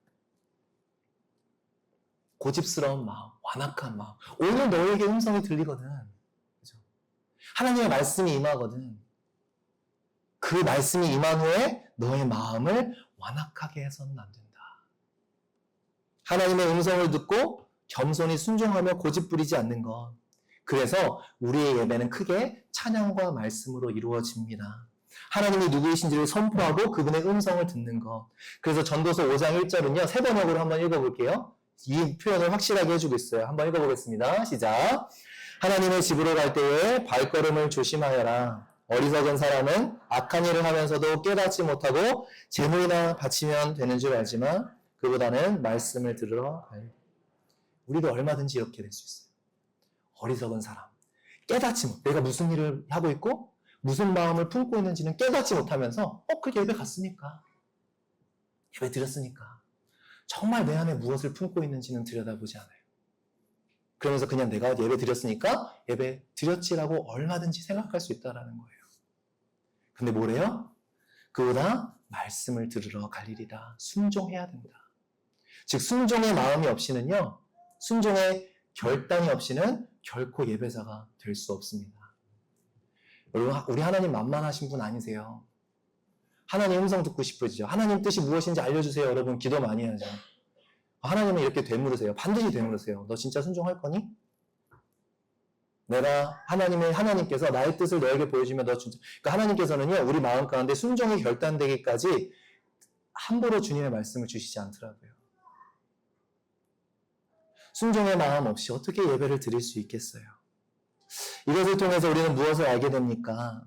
고집스러운 마음, 완악한 마음. 오늘 너에게 음성이 들리거든. 그죠? 하나님의 말씀이 임하거든. 그 말씀이 임한 후에 너의 마음을 완악하게 해서는 안 된다. 하나님의 음성을 듣고 겸손히 순종하며 고집 부리지 않는 것. 그래서 우리의 예배는 크게 찬양과 말씀으로 이루어집니다. 하나님이 누구이신지를 선포하고 그분의 음성을 듣는 것. 그래서 전도서 5장 1절은요. 세 번역으로 한번 읽어볼게요. 이 표현을 확실하게 해주고 있어요. 한번 읽어보겠습니다. 시작. 하나님의 집으로 갈 때에 발걸음을 조심하여라. 어리석은 사람은 악한 일을 하면서도 깨닫지 못하고 재물이나 바치면 되는 줄 알지만 그보다는 말씀을 들으러 가야 돼. 우리도 얼마든지 이렇게 될 수 있어요. 어리석은 사람. 깨닫지 못. 내가 무슨 일을 하고 있고 무슨 마음을 품고 있는지는 깨닫지 못하면서 그렇게 예배 갔으니까. 예배 드렸으니까. 정말 내 안에 무엇을 품고 있는지는 들여다보지 않아요. 그러면서 그냥 내가 예배 드렸으니까 예배 드렸지라고 얼마든지 생각할 수 있다는 거예요. 근데 뭐래요? 그보다 말씀을 들으러 갈 일이다. 순종해야 된다. 즉 순종의 마음이 없이는요. 순종의 결단이 없이는 결코 예배자가 될 수 없습니다. 여러분, 우리 하나님 만만하신 분 아니세요. 하나님 음성 듣고 싶으시죠? 하나님 뜻이 무엇인지 알려주세요. 여러분 기도 많이 해야죠. 하나님은 이렇게 되물으세요. 반드시 되물으세요. 너 진짜 순종할 거니? 하나님께서 나의 뜻을 너에게 보여주면 너 진짜. 그러니까 하나님께서는요, 우리 마음 가운데 순종이 결단되기까지 함부로 주님의 말씀을 주시지 않더라고요. 순종의 마음 없이 어떻게 예배를 드릴 수 있겠어요? 이것을 통해서 우리는 무엇을 알게 됩니까?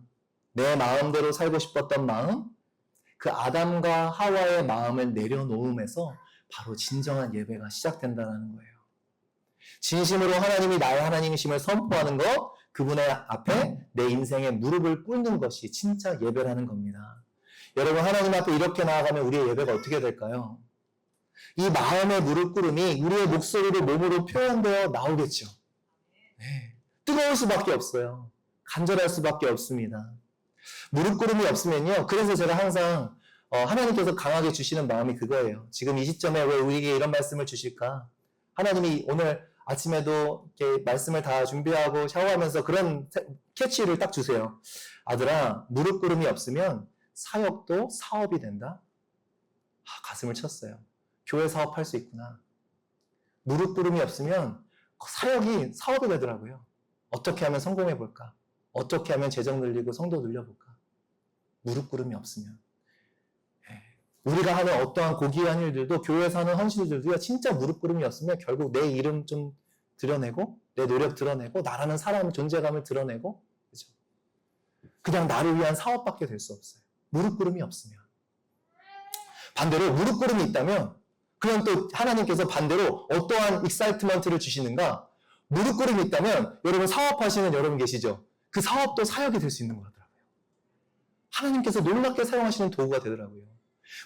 내 마음대로 살고 싶었던 마음, 그 아담과 하와의 마음을 내려놓음에서 바로 진정한 예배가 시작된다는 거예요. 진심으로 하나님이 나의 하나님이심을 선포하는 것, 그분의 앞에 내 인생의 무릎을 꿇는 것이 진짜 예배라는 겁니다. 여러분, 하나님 앞에 이렇게 나아가면 우리의 예배가 어떻게 될까요? 이 마음의 무릎 꿇음이 우리의 목소리로 몸으로 표현되어 나오겠죠. 네. 뜨거울 수밖에 없어요. 간절할 수밖에 없습니다. 무릎 꿇음이 없으면요. 그래서 제가 항상 하나님께서 강하게 주시는 마음이 그거예요. 지금 이 시점에 왜 우리에게 이런 말씀을 주실까? 하나님이 오늘 아침에도 이렇게 말씀을 다 준비하고 샤워하면서 그런 캐치를 딱 주세요. 아들아, 무릎 꿇음이 없으면 사역도 사업이 된다? 가슴을 쳤어요. 교회 사업할 수 있구나. 무릎 꿇음이 없으면 사역이 사업이 되더라고요. 어떻게 하면 성공해볼까? 어떻게 하면 재정 늘리고 성도 늘려볼까? 무릎 꿇음이 없으면. 우리가 하는 어떠한 고귀한 일들도, 교회에서 하는 헌신들도요, 진짜 무릎 꿇음이 없으면 결국 내 이름 좀 드러내고, 내 노력 드러내고, 나라는 사람의 존재감을 드러내고, 그죠? 그냥 나를 위한 사업밖에 될 수 없어요. 무릎 꿇음이 없으면. 반대로 무릎 꿇음이 있다면, 그냥 또 하나님께서 반대로 어떠한 익사이트먼트를 주시는가? 무릎 꿇음이 있다면, 여러분 사업하시는 여러분 계시죠? 그 사업도 사역이 될 수 있는 거더라고요. 하나님께서 놀랍게 사용하시는 도구가 되더라고요.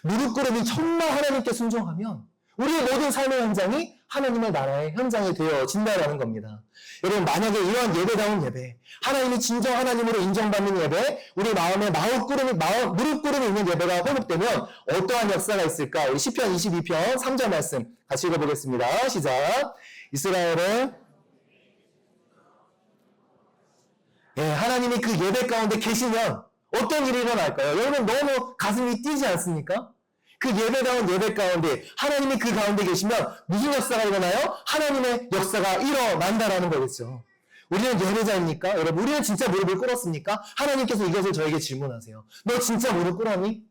무릎 꿇음이 정말 하나님께 순종하면 우리의 모든 삶의 현장이 하나님의 나라의 현장이 되어진다라는 겁니다. 여러분, 만약에 이러한 예배다운 예배, 하나님이 진정 하나님으로 인정받는 예배, 우리 마음에 무릎 꿇음이 있는 예배가 회복되면 어떠한 역사가 있을까? 우리 시편 22편 3절 말씀 같이 읽어보겠습니다. 시작. 이스라엘은 하나님이 그 예배 가운데 계시면 어떤 일이 일어날까요? 여러분, 너무 가슴이 뛰지 않습니까? 그 예배다운 예배 가운데 하나님이 그 가운데 계시면 무슨 역사가 일어나요? 하나님의 역사가 일어난다라는 거겠죠. 우리는 예배자입니까? 여러분, 우리는 진짜 무릎을 꿇었습니까? 하나님께서 이것을 저에게 질문하세요. 너 진짜 무릎 꿇었니?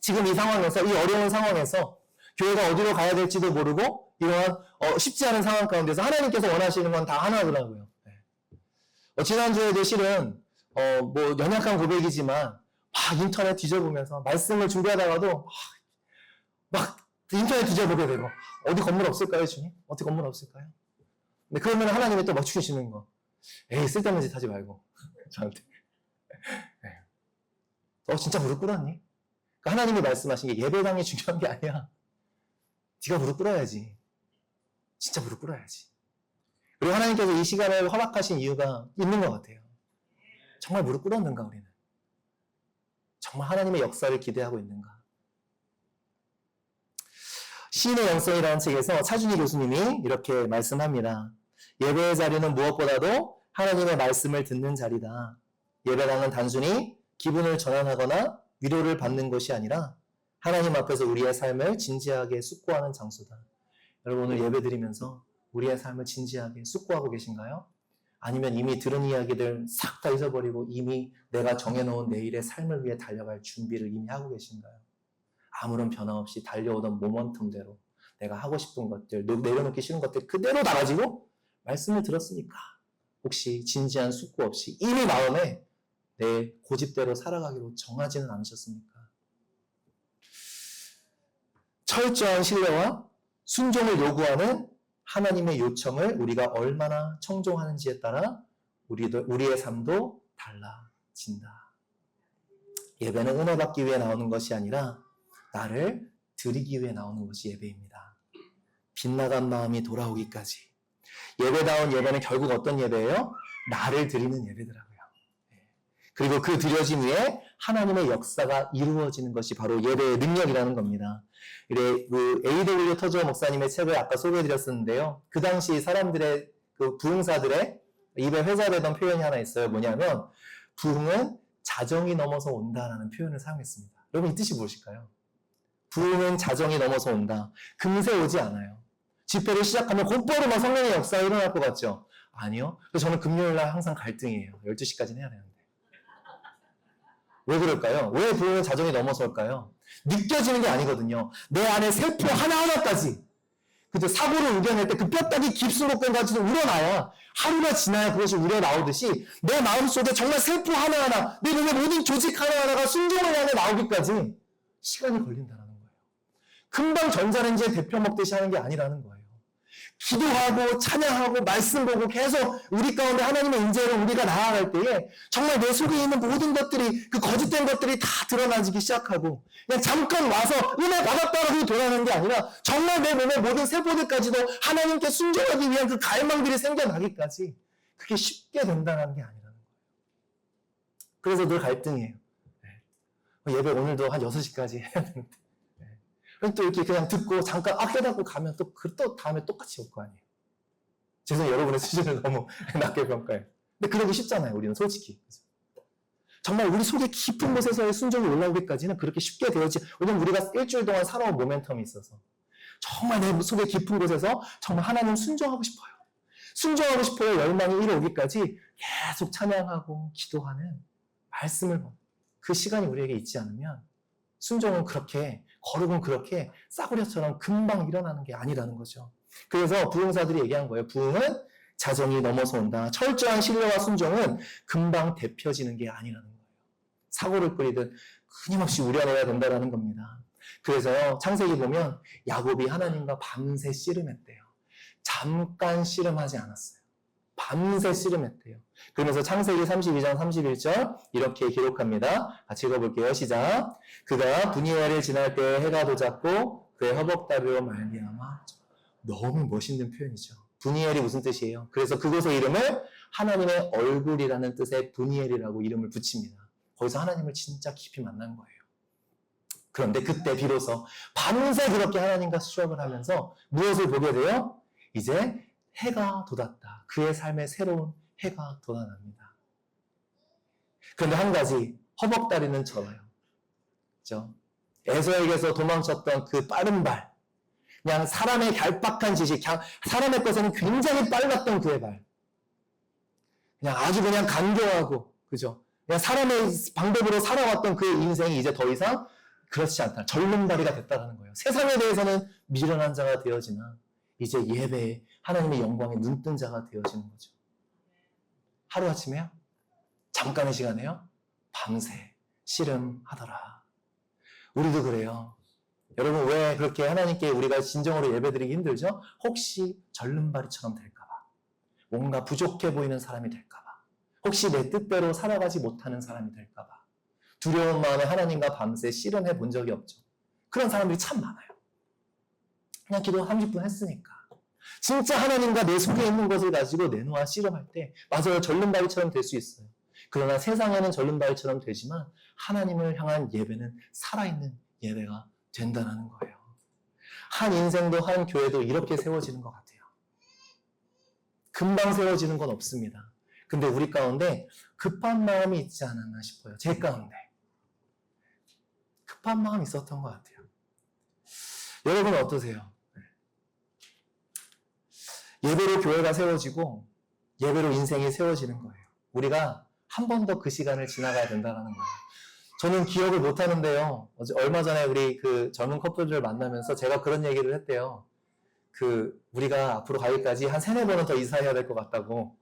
지금 이 상황에서, 이 어려운 상황에서 교회가 어디로 가야 될지도 모르고 이러한 쉽지 않은 상황 가운데서 하나님께서 원하시는 건 다 하나더라고요. 지난주에도 실은 연약한 고백이지만 막 인터넷 뒤져보면서 말씀을 준비하다가도 막 인터넷 뒤져보게 되고, 어디 건물 없을까요, 주님? 어디 건물 없을까요? 근데 그러면 하나님이 또 맞추시는 거. 에이, 쓸데없는 짓 하지 말고 저한테. 진짜 무릎 꿇었니? 그러니까 하나님이 말씀하신 게 예배당이 중요한 게 아니야. 네가 무릎 꿇어야지. 진짜 무릎 꿇어야지. 그리고 하나님께서 이 시간을 허락하신 이유가 있는 것 같아요. 정말 무릎 꿇었는가, 우리는? 정말 하나님의 역사를 기대하고 있는가? 시인의 영성이라는 책에서 차준희 교수님이 이렇게 말씀합니다. 예배의 자리는 무엇보다도 하나님의 말씀을 듣는 자리다. 예배당은 단순히 기분을 전환하거나 위로를 받는 것이 아니라 하나님 앞에서 우리의 삶을 진지하게 숙고하는 장소다. 여러분, 오늘 예배 드리면서 우리의 삶을 진지하게 숙고하고 계신가요? 아니면 이미 들은 이야기들 싹 다 잊어버리고 이미 내가 정해놓은 내일의 삶을 위해 달려갈 준비를 이미 하고 계신가요? 아무런 변화 없이 달려오던 모먼텀대로 내가 하고 싶은 것들, 내려놓기 싫은 것들 그대로 다 가지고 말씀을 들었으니까 혹시 진지한 숙고 없이 이미 마음에 내 고집대로 살아가기로 정하지는 않으셨습니까? 철저한 신뢰와 순종을 요구하는 하나님의 요청을 우리가 얼마나 청종하는지에 따라 우리의 삶도 달라진다. 예배는 은혜 받기 위해 나오는 것이 아니라 나를 드리기 위해 나오는 것이 예배입니다. 빗나간 마음이 돌아오기까지. 예배다운 예배는 결국 어떤 예배예요? 나를 드리는 예배더라고요. 그리고 그 드려짐 위에 하나님의 역사가 이루어지는 것이 바로 예배의 능력이라는 겁니다. 그 A.W. 터저 목사님의 책을 아까 소개해드렸었는데요. 그 당시 사람들의 그 부흥사들의 입에 회자되던 표현이 하나 있어요. 뭐냐면 부흥은 자정이 넘어서 온다라는 표현을 사용했습니다. 여러분 이 뜻이 무엇일까요? 부흥은 자정이 넘어서 온다. 금세 오지 않아요. 집회를 시작하면 곧바로 막 성령의 역사가 일어날 것 같죠? 아니요. 그래서 저는 금요일날 항상 갈등이에요. 12시까지는 해야 되는데. 왜 그럴까요? 왜 부흥은 자정이 넘어서 올까요? 느껴지는 게 아니거든요. 내 안에 세포 하나하나까지 그죠? 사고를 우겨낼 때 그 뼈다귀 깁스록된까지도 우러나야 하루가 지나야 그것이 우러나오듯이 내 마음속에 정말 세포 하나하나 내 몸의 모든 조직 하나하나가 순종을 향해 나오기까지 시간이 걸린다는 거예요. 금방 전자레인지에 데펴 먹듯이 하는 게 아니라는 거예요. 기도하고 찬양하고 말씀 보고 계속 우리 가운데 하나님의 인재로 우리가 나아갈 때에 정말 내 속에 있는 모든 것들이 그 거짓된 것들이 다 드러나지기 시작하고 그냥 잠깐 와서 은혜 받았다고 돌아가는 게 아니라 정말 내 몸의 모든 세포들까지도 하나님께 순종하기 위한 그 갈망들이 생겨나기까지 그게 쉽게 된다는 게 아니라는 거예요. 그래서 늘 갈등이에요. 예배 오늘도 한 6시까지 해야 되는데 또 이렇게 그냥 듣고 잠깐 깨닫고 가면 또 다음에 똑같이 올 거 아니에요. 죄송해요. 여러분의 수준을 너무 낮게 평가해요. 근데 그러기 쉽잖아요. 우리는 솔직히. 정말 우리 속에 깊은 곳에서의 순종이 올라오기까지는 그렇게 쉽게 되어지. 왜냐면 우리가 일주일 동안 살아온 모멘텀이 있어서 정말 내 속에 깊은 곳에서 정말 하나님 순종하고 싶어요. 순종하고 싶어요. 열망이 이루어오기까지 계속 찬양하고 기도하는 말씀을 그 시간이 우리에게 있지 않으면 순종은 그렇게 거룩은 그렇게 싸구려처럼 금방 일어나는 게 아니라는 거죠. 그래서 부흥사들이 얘기한 거예요. 부흥은 자정이 넘어서 온다. 철저한 신뢰와 순종은 금방 데펴지는 게 아니라는 거예요. 사고를 끓이듯 끊임없이 우려내야 된다는 겁니다. 그래서 창세기 보면 야곱이 하나님과 밤새 씨름했대요. 잠깐 씨름하지 않았어요. 밤새 씨름했대요. 그러면서 창세기 32장 31절 이렇게 기록합니다. 같이 읽어볼게요. 시작. 그가 분이엘을 지날 때 해가 도잡고 그의 허벅다리로 말미암아. 너무 멋있는 표현이죠. 분이엘이 무슨 뜻이에요? 그래서 그곳의 이름을 하나님의 얼굴이라는 뜻의 분이엘이라고 이름을 붙입니다. 거기서 하나님을 진짜 깊이 만난 거예요. 그런데 그때 비로소 밤새 그렇게 하나님과 수업을 하면서 무엇을 보게 돼요? 이제 해가 돋았다. 그의 삶에 새로운 해가 돋아납니다. 그런데 한 가지, 허벅다리는 절어요. 그죠? 에서에게서 도망쳤던 그 빠른 발, 그냥 사람의 얄팍한 지식, 사람의 것에는 굉장히 빨랐던 그의 발, 그냥 아주 그냥 간교하고, 그죠? 그냥 사람의 방법으로 살아왔던 그의 인생이 이제 더 이상 그렇지 않다. 젊은 다리가 됐다는 거예요. 세상에 대해서는 미련한 자가 되어지나 이제 예배에 하나님의 영광에 눈뜬 자가 되어지는 거죠. 하루아침에요? 잠깐의 시간에요? 밤새 씨름하더라. 우리도 그래요. 여러분 왜 그렇게 하나님께 우리가 진정으로 예배드리기 힘들죠? 혹시 절름발이처럼 될까봐. 뭔가 부족해 보이는 사람이 될까봐. 혹시 내 뜻대로 살아가지 못하는 사람이 될까봐. 두려운 마음에 하나님과 밤새 씨름해 본 적이 없죠. 그런 사람들이 참 많아요. 그냥 기도 30분 했으니까. 진짜 하나님과 내 속에 있는 것을 가지고 내놓아 씨름할 때 맞아요. 절름발이처럼 될 수 있어요. 그러나 세상에는 절름발이처럼 되지만 하나님을 향한 예배는 살아있는 예배가 된다는 거예요. 한 인생도 한 교회도 이렇게 세워지는 것 같아요. 금방 세워지는 건 없습니다. 근데 우리 가운데 급한 마음이 있지 않았나 싶어요. 제 가운데. 급한 마음이 있었던 것 같아요. 여러분 어떠세요? 예배로 교회가 세워지고 예배로 인생이 세워지는 거예요. 우리가 한 번 더 그 시간을 지나가야 된다는 거예요. 저는 기억을 못 하는데요. 얼마 전에 우리 그 젊은 커플들을 만나면서 제가 그런 얘기를 했대요. 우리가 앞으로 가기까지 한 3-4번은 더 이사해야 될 것 같다고.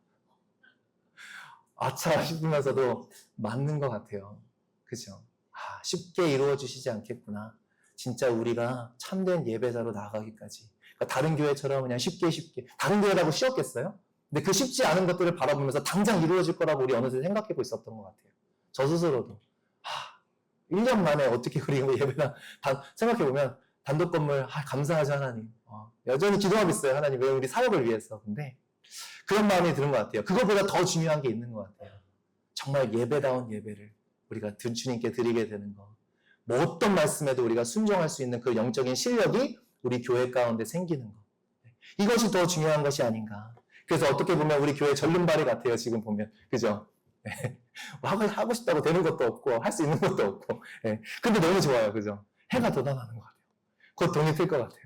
아차 싶으면서도 맞는 것 같아요. 그죠? 쉽게 이루어 주시지 않겠구나. 진짜 우리가 참된 예배자로 나아가기까지. 그러니까 다른 교회처럼 그냥 쉽게 다른 교회라고 쉬웠겠어요? 근데 그 쉽지 않은 것들을 바라보면서 당장 이루어질 거라고 우리 어느새 생각하고 있었던 것 같아요. 저 스스로도 1년 만에 어떻게 우리 예배나 생각해보면 단독 건물 감사하죠 하나님. 여전히 기도하고 있어요 하나님. 왜 우리 사역을 위해서. 근데 그런 마음이 드는 것 같아요. 그것보다 더 중요한 게 있는 것 같아요. 정말 예배다운 예배를 우리가 주님께 드리게 되는 거. 뭐 어떤 말씀에도 우리가 순종할 수 있는 그 영적인 실력이 우리 교회 가운데 생기는 거. 이것이 더 중요한 것이 아닌가. 그래서 어떻게 보면 우리 교회 절름발이 같아요. 지금 보면. 그죠? 하고 싶다고 되는 것도 없고 할 수 있는 것도 없고. 근데 너무 좋아요. 그죠? 해가 돋아나는 것 같아요. 곧 동이 필 것 같아요.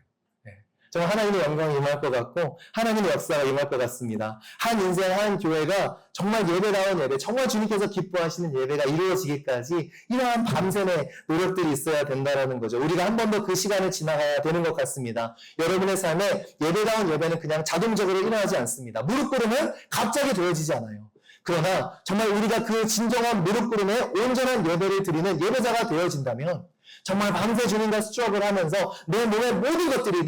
정말 하나님의 영광이 임할 것 같고 하나님의 역사가 임할 것 같습니다. 한 인생, 한 교회가 정말 예배다운 예배, 정말 주님께서 기뻐하시는 예배가 이루어지기까지 이러한 밤샘의 노력들이 있어야 된다는 거죠. 우리가 한 번 더 그 시간을 지나가야 되는 것 같습니다. 여러분의 삶에 예배다운 예배는 그냥 자동적으로 일어나지 않습니다. 무릎 꿇으면 갑자기 되어지지 않아요. 그러나 정말 우리가 그 진정한 무릎 꿇음에 온전한 예배를 드리는 예배자가 되어진다면 정말 밤새 주님과 수족을 하면서 내 몸의 모든 것들이,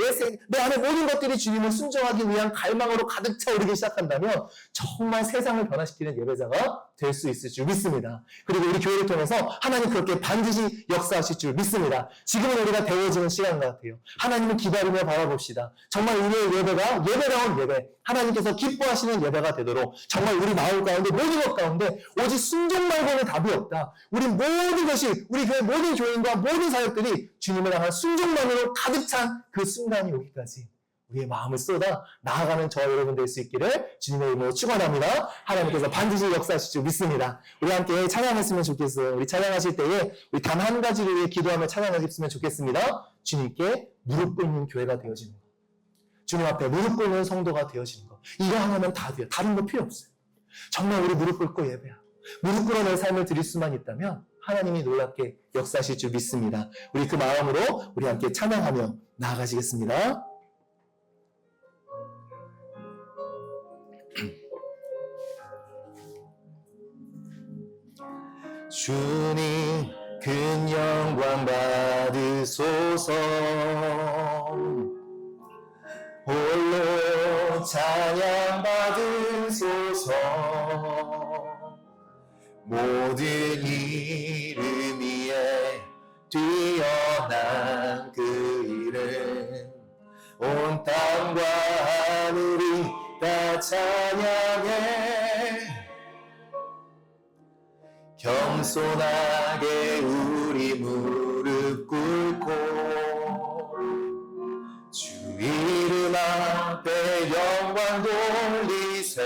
내 안의 모든 것들이 주님을 순종하기 위한 갈망으로 가득 차오르기 시작한다면 정말 세상을 변화시키는 예배자가 될 수 있을 줄 믿습니다. 그리고 우리 교회를 통해서 하나님 그렇게 반드시 역사하실 줄 믿습니다. 지금은 우리가 데워지는 시간 같아요. 하나님을 기다리며 바라봅시다. 정말 우리의 예배가 예배다운 예배, 하나님께서 기뻐하시는 예배가 되도록 정말 우리 마음 가운데 모든 것 가운데 오직 순종 말고는 답이 없다. 우리 모든 것이 우리 교회 모든 교인과 모든 사역들이 주님을 향한 순종만으로 가득 찬 그 순간이 오기까지 우리의 마음을 쏟아 나아가는 저와 여러분 될 수 있기를 주님의 이름으로 축원합니다. 하나님께서 반드시 역사하실 줄 믿습니다. 우리 함께 찬양했으면 좋겠어요. 우리 찬양하실 때에 우리 단 한 가지를 위해 기도하며 찬양하셨으면 좋겠습니다. 주님께 무릎 꿇는 교회가 되어지는 것. 주님 앞에 무릎 꿇는 성도가 되어지는 것. 이거 하나면 다 돼요. 다른 거 필요 없어요. 정말 우리 무릎 꿇고 예배하고 무릎 꿇어 내 삶을 드릴 수만 있다면 하나님이 놀랍게 역사하실 줄 믿습니다. 우리 그 마음으로 우리 함께 찬양하며 나아가시겠습니다. 주님 큰 영광 받으소서. 홀로 찬양 받으소서. 모든 이름 위에 뛰어난 그 이름 온 땅과 하늘이 다 찬양해. 겸손하게 우리 무릎 꿇고 주 이름 앞에 영광 돌리세.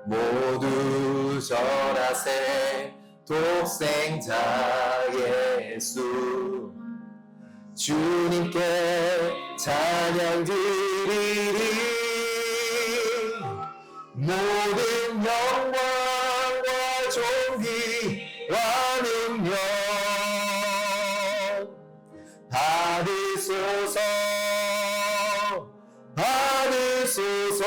모두 절하세. 독생자 예수 주님께 찬양 드리리. 모든 영광과 존귀와 능력 받으소서. 받으소서.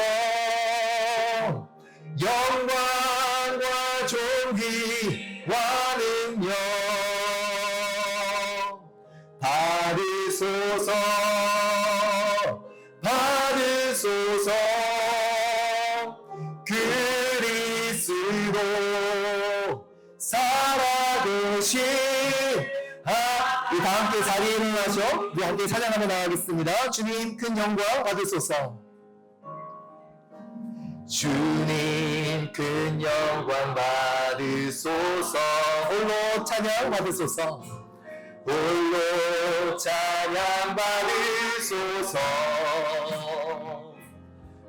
영광과 존귀와 능력 받으소서. 받으소서. 그리스도 살아계신. 우리 다 함께 자리에 일어나셔. 우리 함께 찬양하며 나가겠습니다. 주님 큰 영광 받으소서. 주님 큰 영광 받으소서. 홀로 찬양 받으소서. 홀로 찬양 받으소서.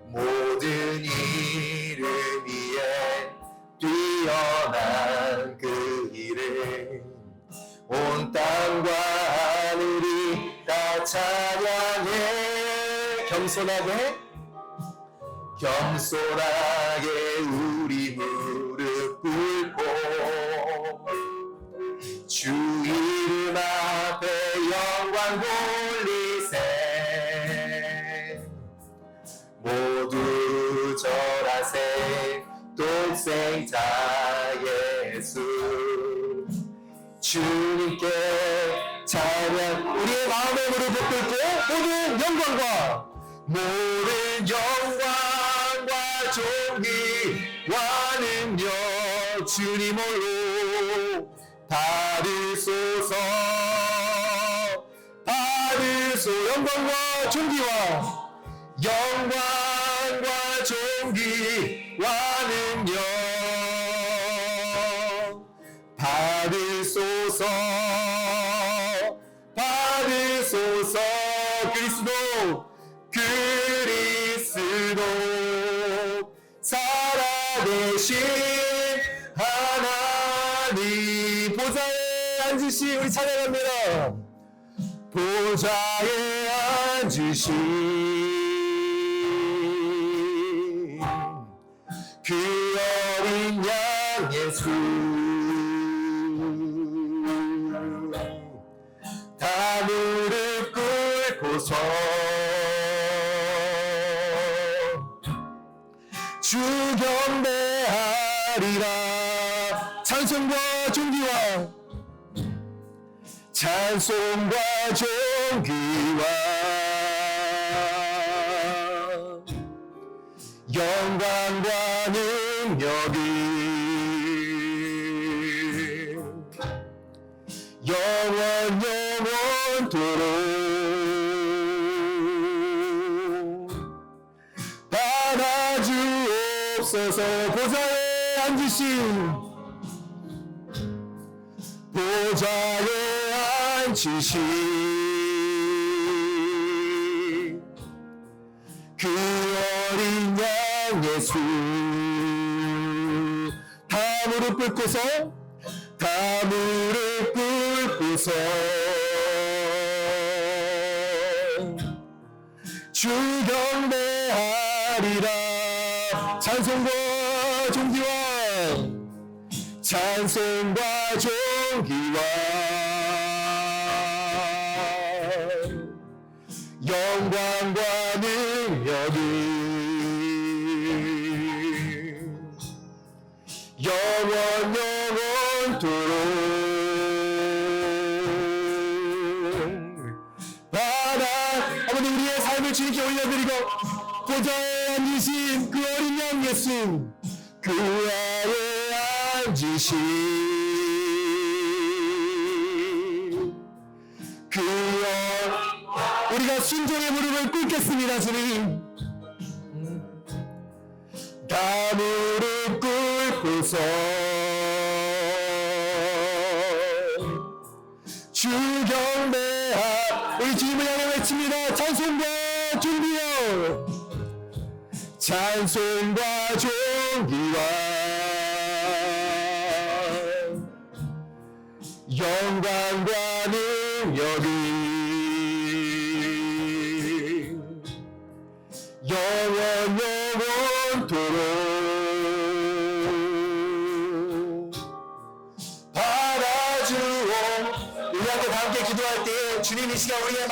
모든 이름 위에 뛰어난 그 이름 온 땅과 하늘이 다 찬양해. 겸손하게 겸손하게 우리 무릎 꿇고 주 이름 앞에 영광 돌리세. 모두 절하세 독생자 예수. 주님께 찬양. 우리의 마음의 무릎을 꿇고 모든 영광과 존귀와 능력 주님 홀로 받으소서. 영광과 존귀와 능력 받으소서. 그리스도 살아계신 하나님 보좌에 앉으신 우리 찬양합니다. 보좌에 앉으신 그 어린 양 예수. 다 무릎 꿇고서 주 경배하리라. 찬송과 존귀와 영광과 능력이 영원토록 받아주옵소서. 보좌에 앉으신 그 어린 양 예수. 다 무릎 꿇고서 주 경배하리라. 찬송과 존귀와 영광과 능력이 영원토록 아버지 우리의 삶을 주님께 올려드리고 보좌에 앉으신 그 어린 양 예수. 그 아래 앉으신 우리가 순종의 무릎을 꿇겠습니다. 주님 다 무릎 꿇고서 주 경배하. 우리 주님을 향해 외칩니다. 찬송과 존귀와 영광과 능력이 영원토록 받아주오. 우리 함께 기도할 때 주님 이 시간 우리의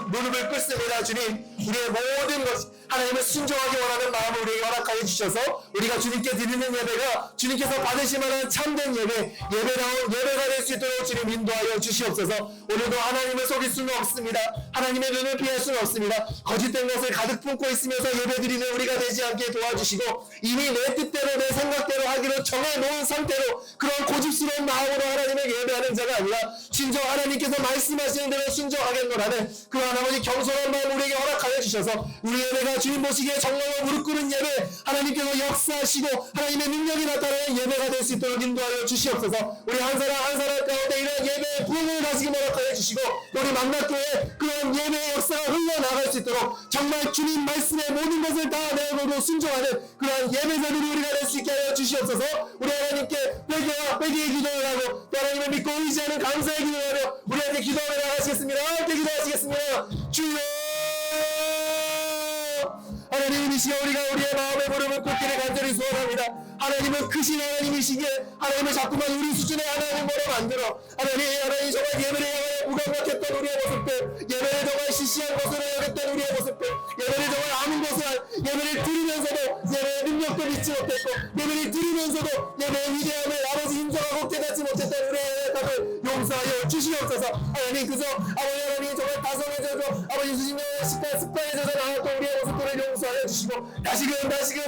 무릎을 꿇습니다. 주님 우리의 모든 것 하나님을 순종하기 원하는 마음을 우리에게 허락하여 주셔서 우리가 주님께 드리는 예배가 주님께서 받으실 만한 참된 예배다운 예배가 될 수 있도록 주님 인도하여 주시옵소서. 오늘도 하나님을 속일 수는 없습니다. 하나님의 눈을 피할 수는 없습니다. 거짓된 것을 가득 품고 있으면서 예배드리는 우리가 되지 않게 도와주시고 이미 내 뜻대로 내 생각대로 하기로 정해놓은 상태로 그런 고집스러운 마음으로 하나님을 예배하는 자가 아니라 진정 하나님께서 말씀하시는 대로 순종하겠노라는 그 아버지 겸손한 마음 우리에게 허락하여 주셔서 우리 예배가 주님 보시기에 정말로 무릎 꿇은 예배 하나님께서 역사하시고 하나님의 능력이 나타나는 예배가 될 수 있도록 인도하여 주시옵소서. 우리 한 사람 가운데 이런 예배의 부흥을 다시 허락하여 주시고 우리 만났교회 그런 예배의 역사가 흘러나갈 수 있도록 정말 주님 말씀의 모든 것을 다 내어놓고 순종하는 그런 예배자들이 우리가 될 수 있게 하여 주시옵소서. 우리 하나님께 회개의 기도를 하고 또 하나님을 믿고 의지하는 감사의 기도를 하며 우리한테 기도하며 나가시겠습니다. 함께 기도하시겠습니다. 주여 하나님 이 시간 우리가 우리의 마음의 무릎을 꿇기를 간절히 소원합니다. 하나님은 크신 하나님이시기에 하나님을 자꾸만 우리 수준의 하나님으로 만들어 하나님 정말 예배를 향하여 무감각했던 우리의 모습들, 예배를 정말 시시한 것으로 여겼던 우리의 모습들, 예배를 정말 아무 것을 예배를 드리면서도 예배의 능력도 믿지 못했고 예배를 드리면서도 예배의 위대함을 아버지 인정하고 깨닫지 못했던 우리의 연약함을 용서하여 주시옵소서. 하나님 그저 아버지 하나님 정말 다성해져서 아버지 주신의 식단 습관해져서 나왔던 우리의 모습들을 용서하여 주시고 다시금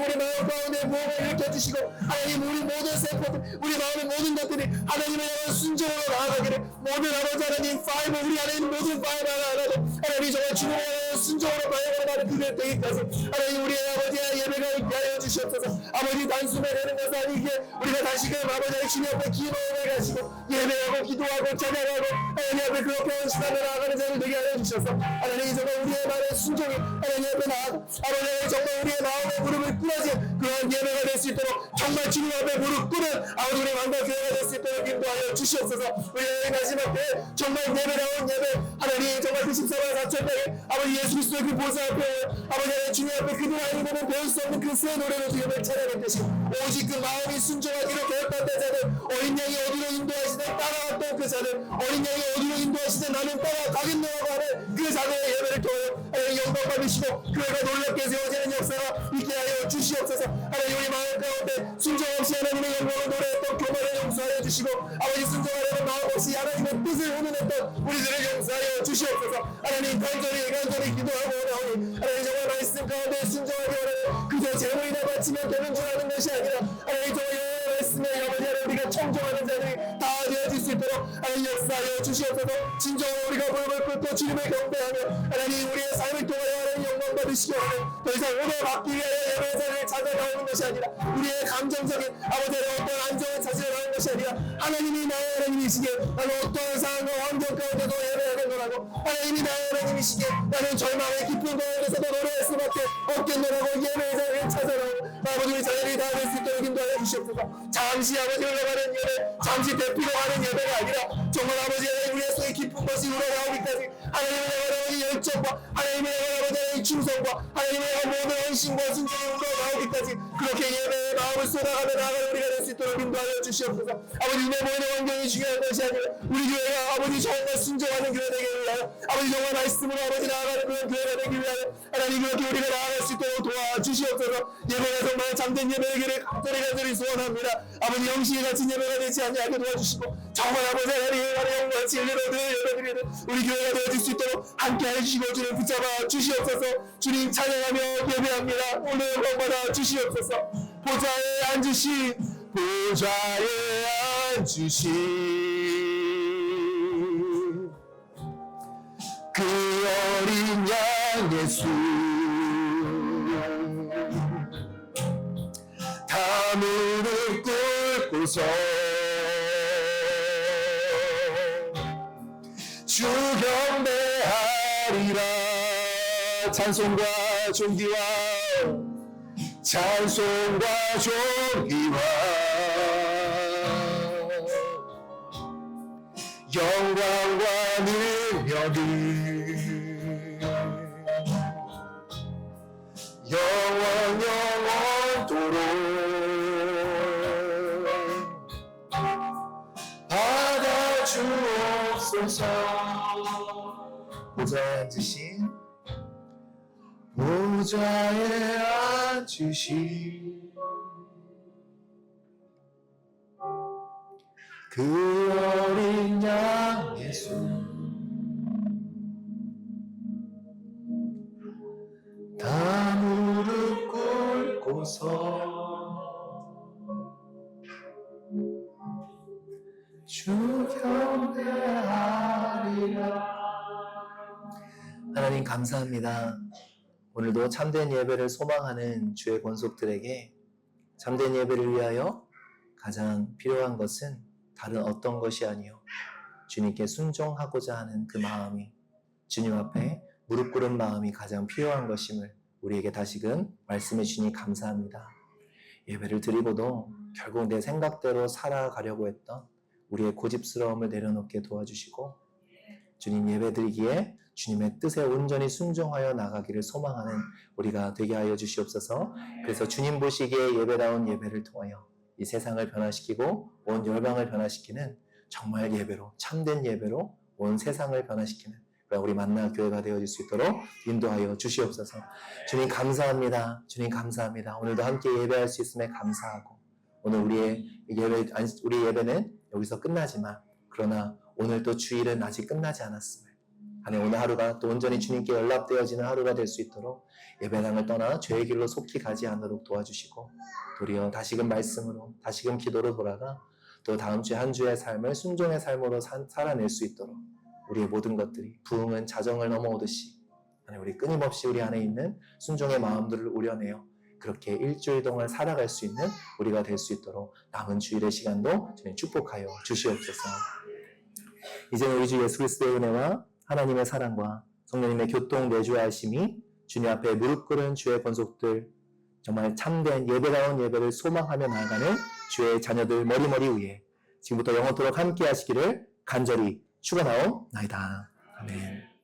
우리 마음 가운데 무엇을 일으켜주시고 하나님 우리 모든 세포들 우리 마음의 모든 것들이 하나님의 향한 순종으로 나아가기를 모든 아버지 하나님 파이브 우리 하나님 모든 파이브 하나님 정말 주님의 향한 순종으로 방향으로 나를 그릴 때까지 하나님 우리의 아버지의 예배가 있게 하여 주시옵소서. 아버지 단숨에 되는 것은 아니기에 우리가 다시금 아버지 하나님 주님 앞에 기도해 가시고 예배하고 기도하고 찬양하고 하나님 앞에 그렇게 한 시간을 나아가는 자를 되게 하여 주셔서 하나님 정말 우리의 말의 순종이 하나님 앞에 나아가 아버지 하나님 정말 우리의 마음의 무릎을 꿇어진 그런 예배가 될 수 있도록 정말 주님 앞에 무릎 꿇은 아버지 우리 만과 교회가 될 수 있도록 인도하여 주시옵소서. 우리 마지막 때 정말 예배다운 예배 하나님 정말 그 14만 4천 명의 아버지 예수 그리스도의 그 보좌 앞에 아버지 하나님 주님 앞에 그들 아니고는 배울 수 없는 그 새 노래로 주님을 찬양할 것이고 오직 그 마음이 순종하기로 계획한 자들 어린 양이 어디로 인도하시든 따라왔던 그 자들 어린 양이 어디로 인도하시든 나는 따라가겠노라고 하는 그 자들의 예배를 통하여 하나님 영광 받으시고 교회가 놀랍게 세워지는 역사가 있게 하여 주시옵소서. 하나님 우리 마음 가운데 순종 없이 하나님의 영광을 노래했던 교만을 용서하여 주시고 아버지 순종하려는 마음 없이 하나님의 뜻을 운운했던 우리들을 용서하여 주시옵소서. 하나님 간절히 기도하고 오나오니 하나님 정말 말씀 가운데 순종하기 원하는 그저 재물이나 바치면 되는 줄 아는 것이 아니라 하나님 정말 영원한 말씀에 아버지 하나님 우리가 청종하는 자들이 다 되어질 수 있도록 하나님 역사하여 주시옵소서. 진정으로 우리가 무릎을 꿇고 주님을 경배하며 하나님 우리의 삶을 통하여 하나님 영광 받으시기 원하는 더 이상 오늘 받기 위하여 예배의 자리를 찾아 나오는 것이 아니라 우리의 감정적인 아버지의 어떤 안정을 찾으러 나오는 것이 아니라 하나님이 나의 하나님이시기에 나는 어떠한 상황과 환경 가운데도 예배하는 거라고 하나님이 나의 하나님이시기에 나는 절망의 깊은 가운데서도 노래할 수밖에 없겠노라고 예배의 자리를 찾아나오고 아버지 우리 자녀들이 다 될 수 있도록 인도하여 주시옵소서. 잠시 아버지 흘러가는 예배 잠시 대피로 가는 예배가 아니라 정말 아버지 우리의 속에 깊은 것이 우러나오기까지 하나님의 아버지 열정과 하나님의 아버지 충성과 하나님의 모든 헌신과 순종이 우러나오기까지 그렇게 예배의 마음을 쏟아가며 나아가는 우리가 될 수 있도록 인도하여 주시옵소서. 아버지 내 모든 환경이 중요한 것이 아니라 우리 교회가 아버지 정말 순종하는 교회 되기 위하여 아버지 정말 말씀으로 아버지 나아가는 그런 교회가 되기 위하여 하나님 그렇게 우리가 나아갈 수 있도록 도와주시옵소서. 예배가 정말 참된 예배이기를 간절히 소원합니다. 아버지 영신이 같은 예배가 되지 않게 도와주시고 정말 아버지 하나님 영과 진리로 늘 예배드리는 우리 교회가 되어질 수 있도록 함께 해주시고 주님 붙잡아 주시옵소서. 주님 찬양하며 예배합니다. 오늘 영광받아 주시옵소서. 보좌에 앉으신 그 어린 양 예수 다 무릎 꿇고서 주 경배하리라. 찬송과 존귀와 영광과 능력이 영원토록 받아주옵소서. 보좌에 앉으신 그 어린 양 예수 다 무릎 꿇고서 주 경배하리라. 하나님 감사합니다. 오늘도 참된 예배를 소망하는 주의 권속들에게 참된 예배를 위하여 가장 필요한 것은 다른 어떤 것이 아니요 주님께 순종하고자 하는 그 마음이, 주님 앞에 무릎 꿇은 마음이 가장 필요한 것임을 우리에게 다시금 말씀해 주시니 감사합니다. 예배를 드리고도 결국 내 생각대로 살아가려고 했던 우리의 고집스러움을 내려놓게 도와주시고 주님 예배 드리기에 주님의 뜻에 온전히 순종하여 나가기를 소망하는 우리가 되게 하여 주시옵소서. 그래서 주님 보시기에 예배다운 예배를 통하여 이 세상을 변화시키고 온 열방을 변화시키는 정말 예배로, 참된 예배로 온 세상을 변화시키는 우리 만나 교회가 되어질 수 있도록 인도하여 주시옵소서. 주님 감사합니다. 주님 감사합니다. 오늘도 함께 예배할 수 있음에 감사하고, 오늘 우리 예배는 여기서 끝나지만, 그러나 오늘 또 주일은 아직 끝나지 않았음을, 아니 오늘 하루가 또 온전히 주님께 연락되어지는 하루가 될 수 있도록 예배당을 떠나 죄의 길로 속히 가지 않도록 도와주시고, 도리어 다시금 말씀으로, 다시금 기도로 돌아가 또 다음 주에 한 주의 삶을 순종의 삶으로 살아낼 수 있도록 우리의 모든 것들이 부흥은 자정을 넘어오듯이 우리 끊임없이 우리 안에 있는 순종의 마음들을 우려내어 그렇게 일주일 동안 살아갈 수 있는 우리가 될 수 있도록 남은 주일의 시간도 주님 축복하여 주시옵소서. 이제는 우리 주 예수 그리스도의 은혜와 하나님의 사랑과 성령님의 교통 내주하심이 주님 앞에 무릎 꿇은 주의 권속들, 정말 참된 예배다운 예배를 소망하며 나아가는 주의 자녀들 머리머리 위에 지금부터 영원토록 함께 하시기를 간절히 축원하옵나이다. 아멘.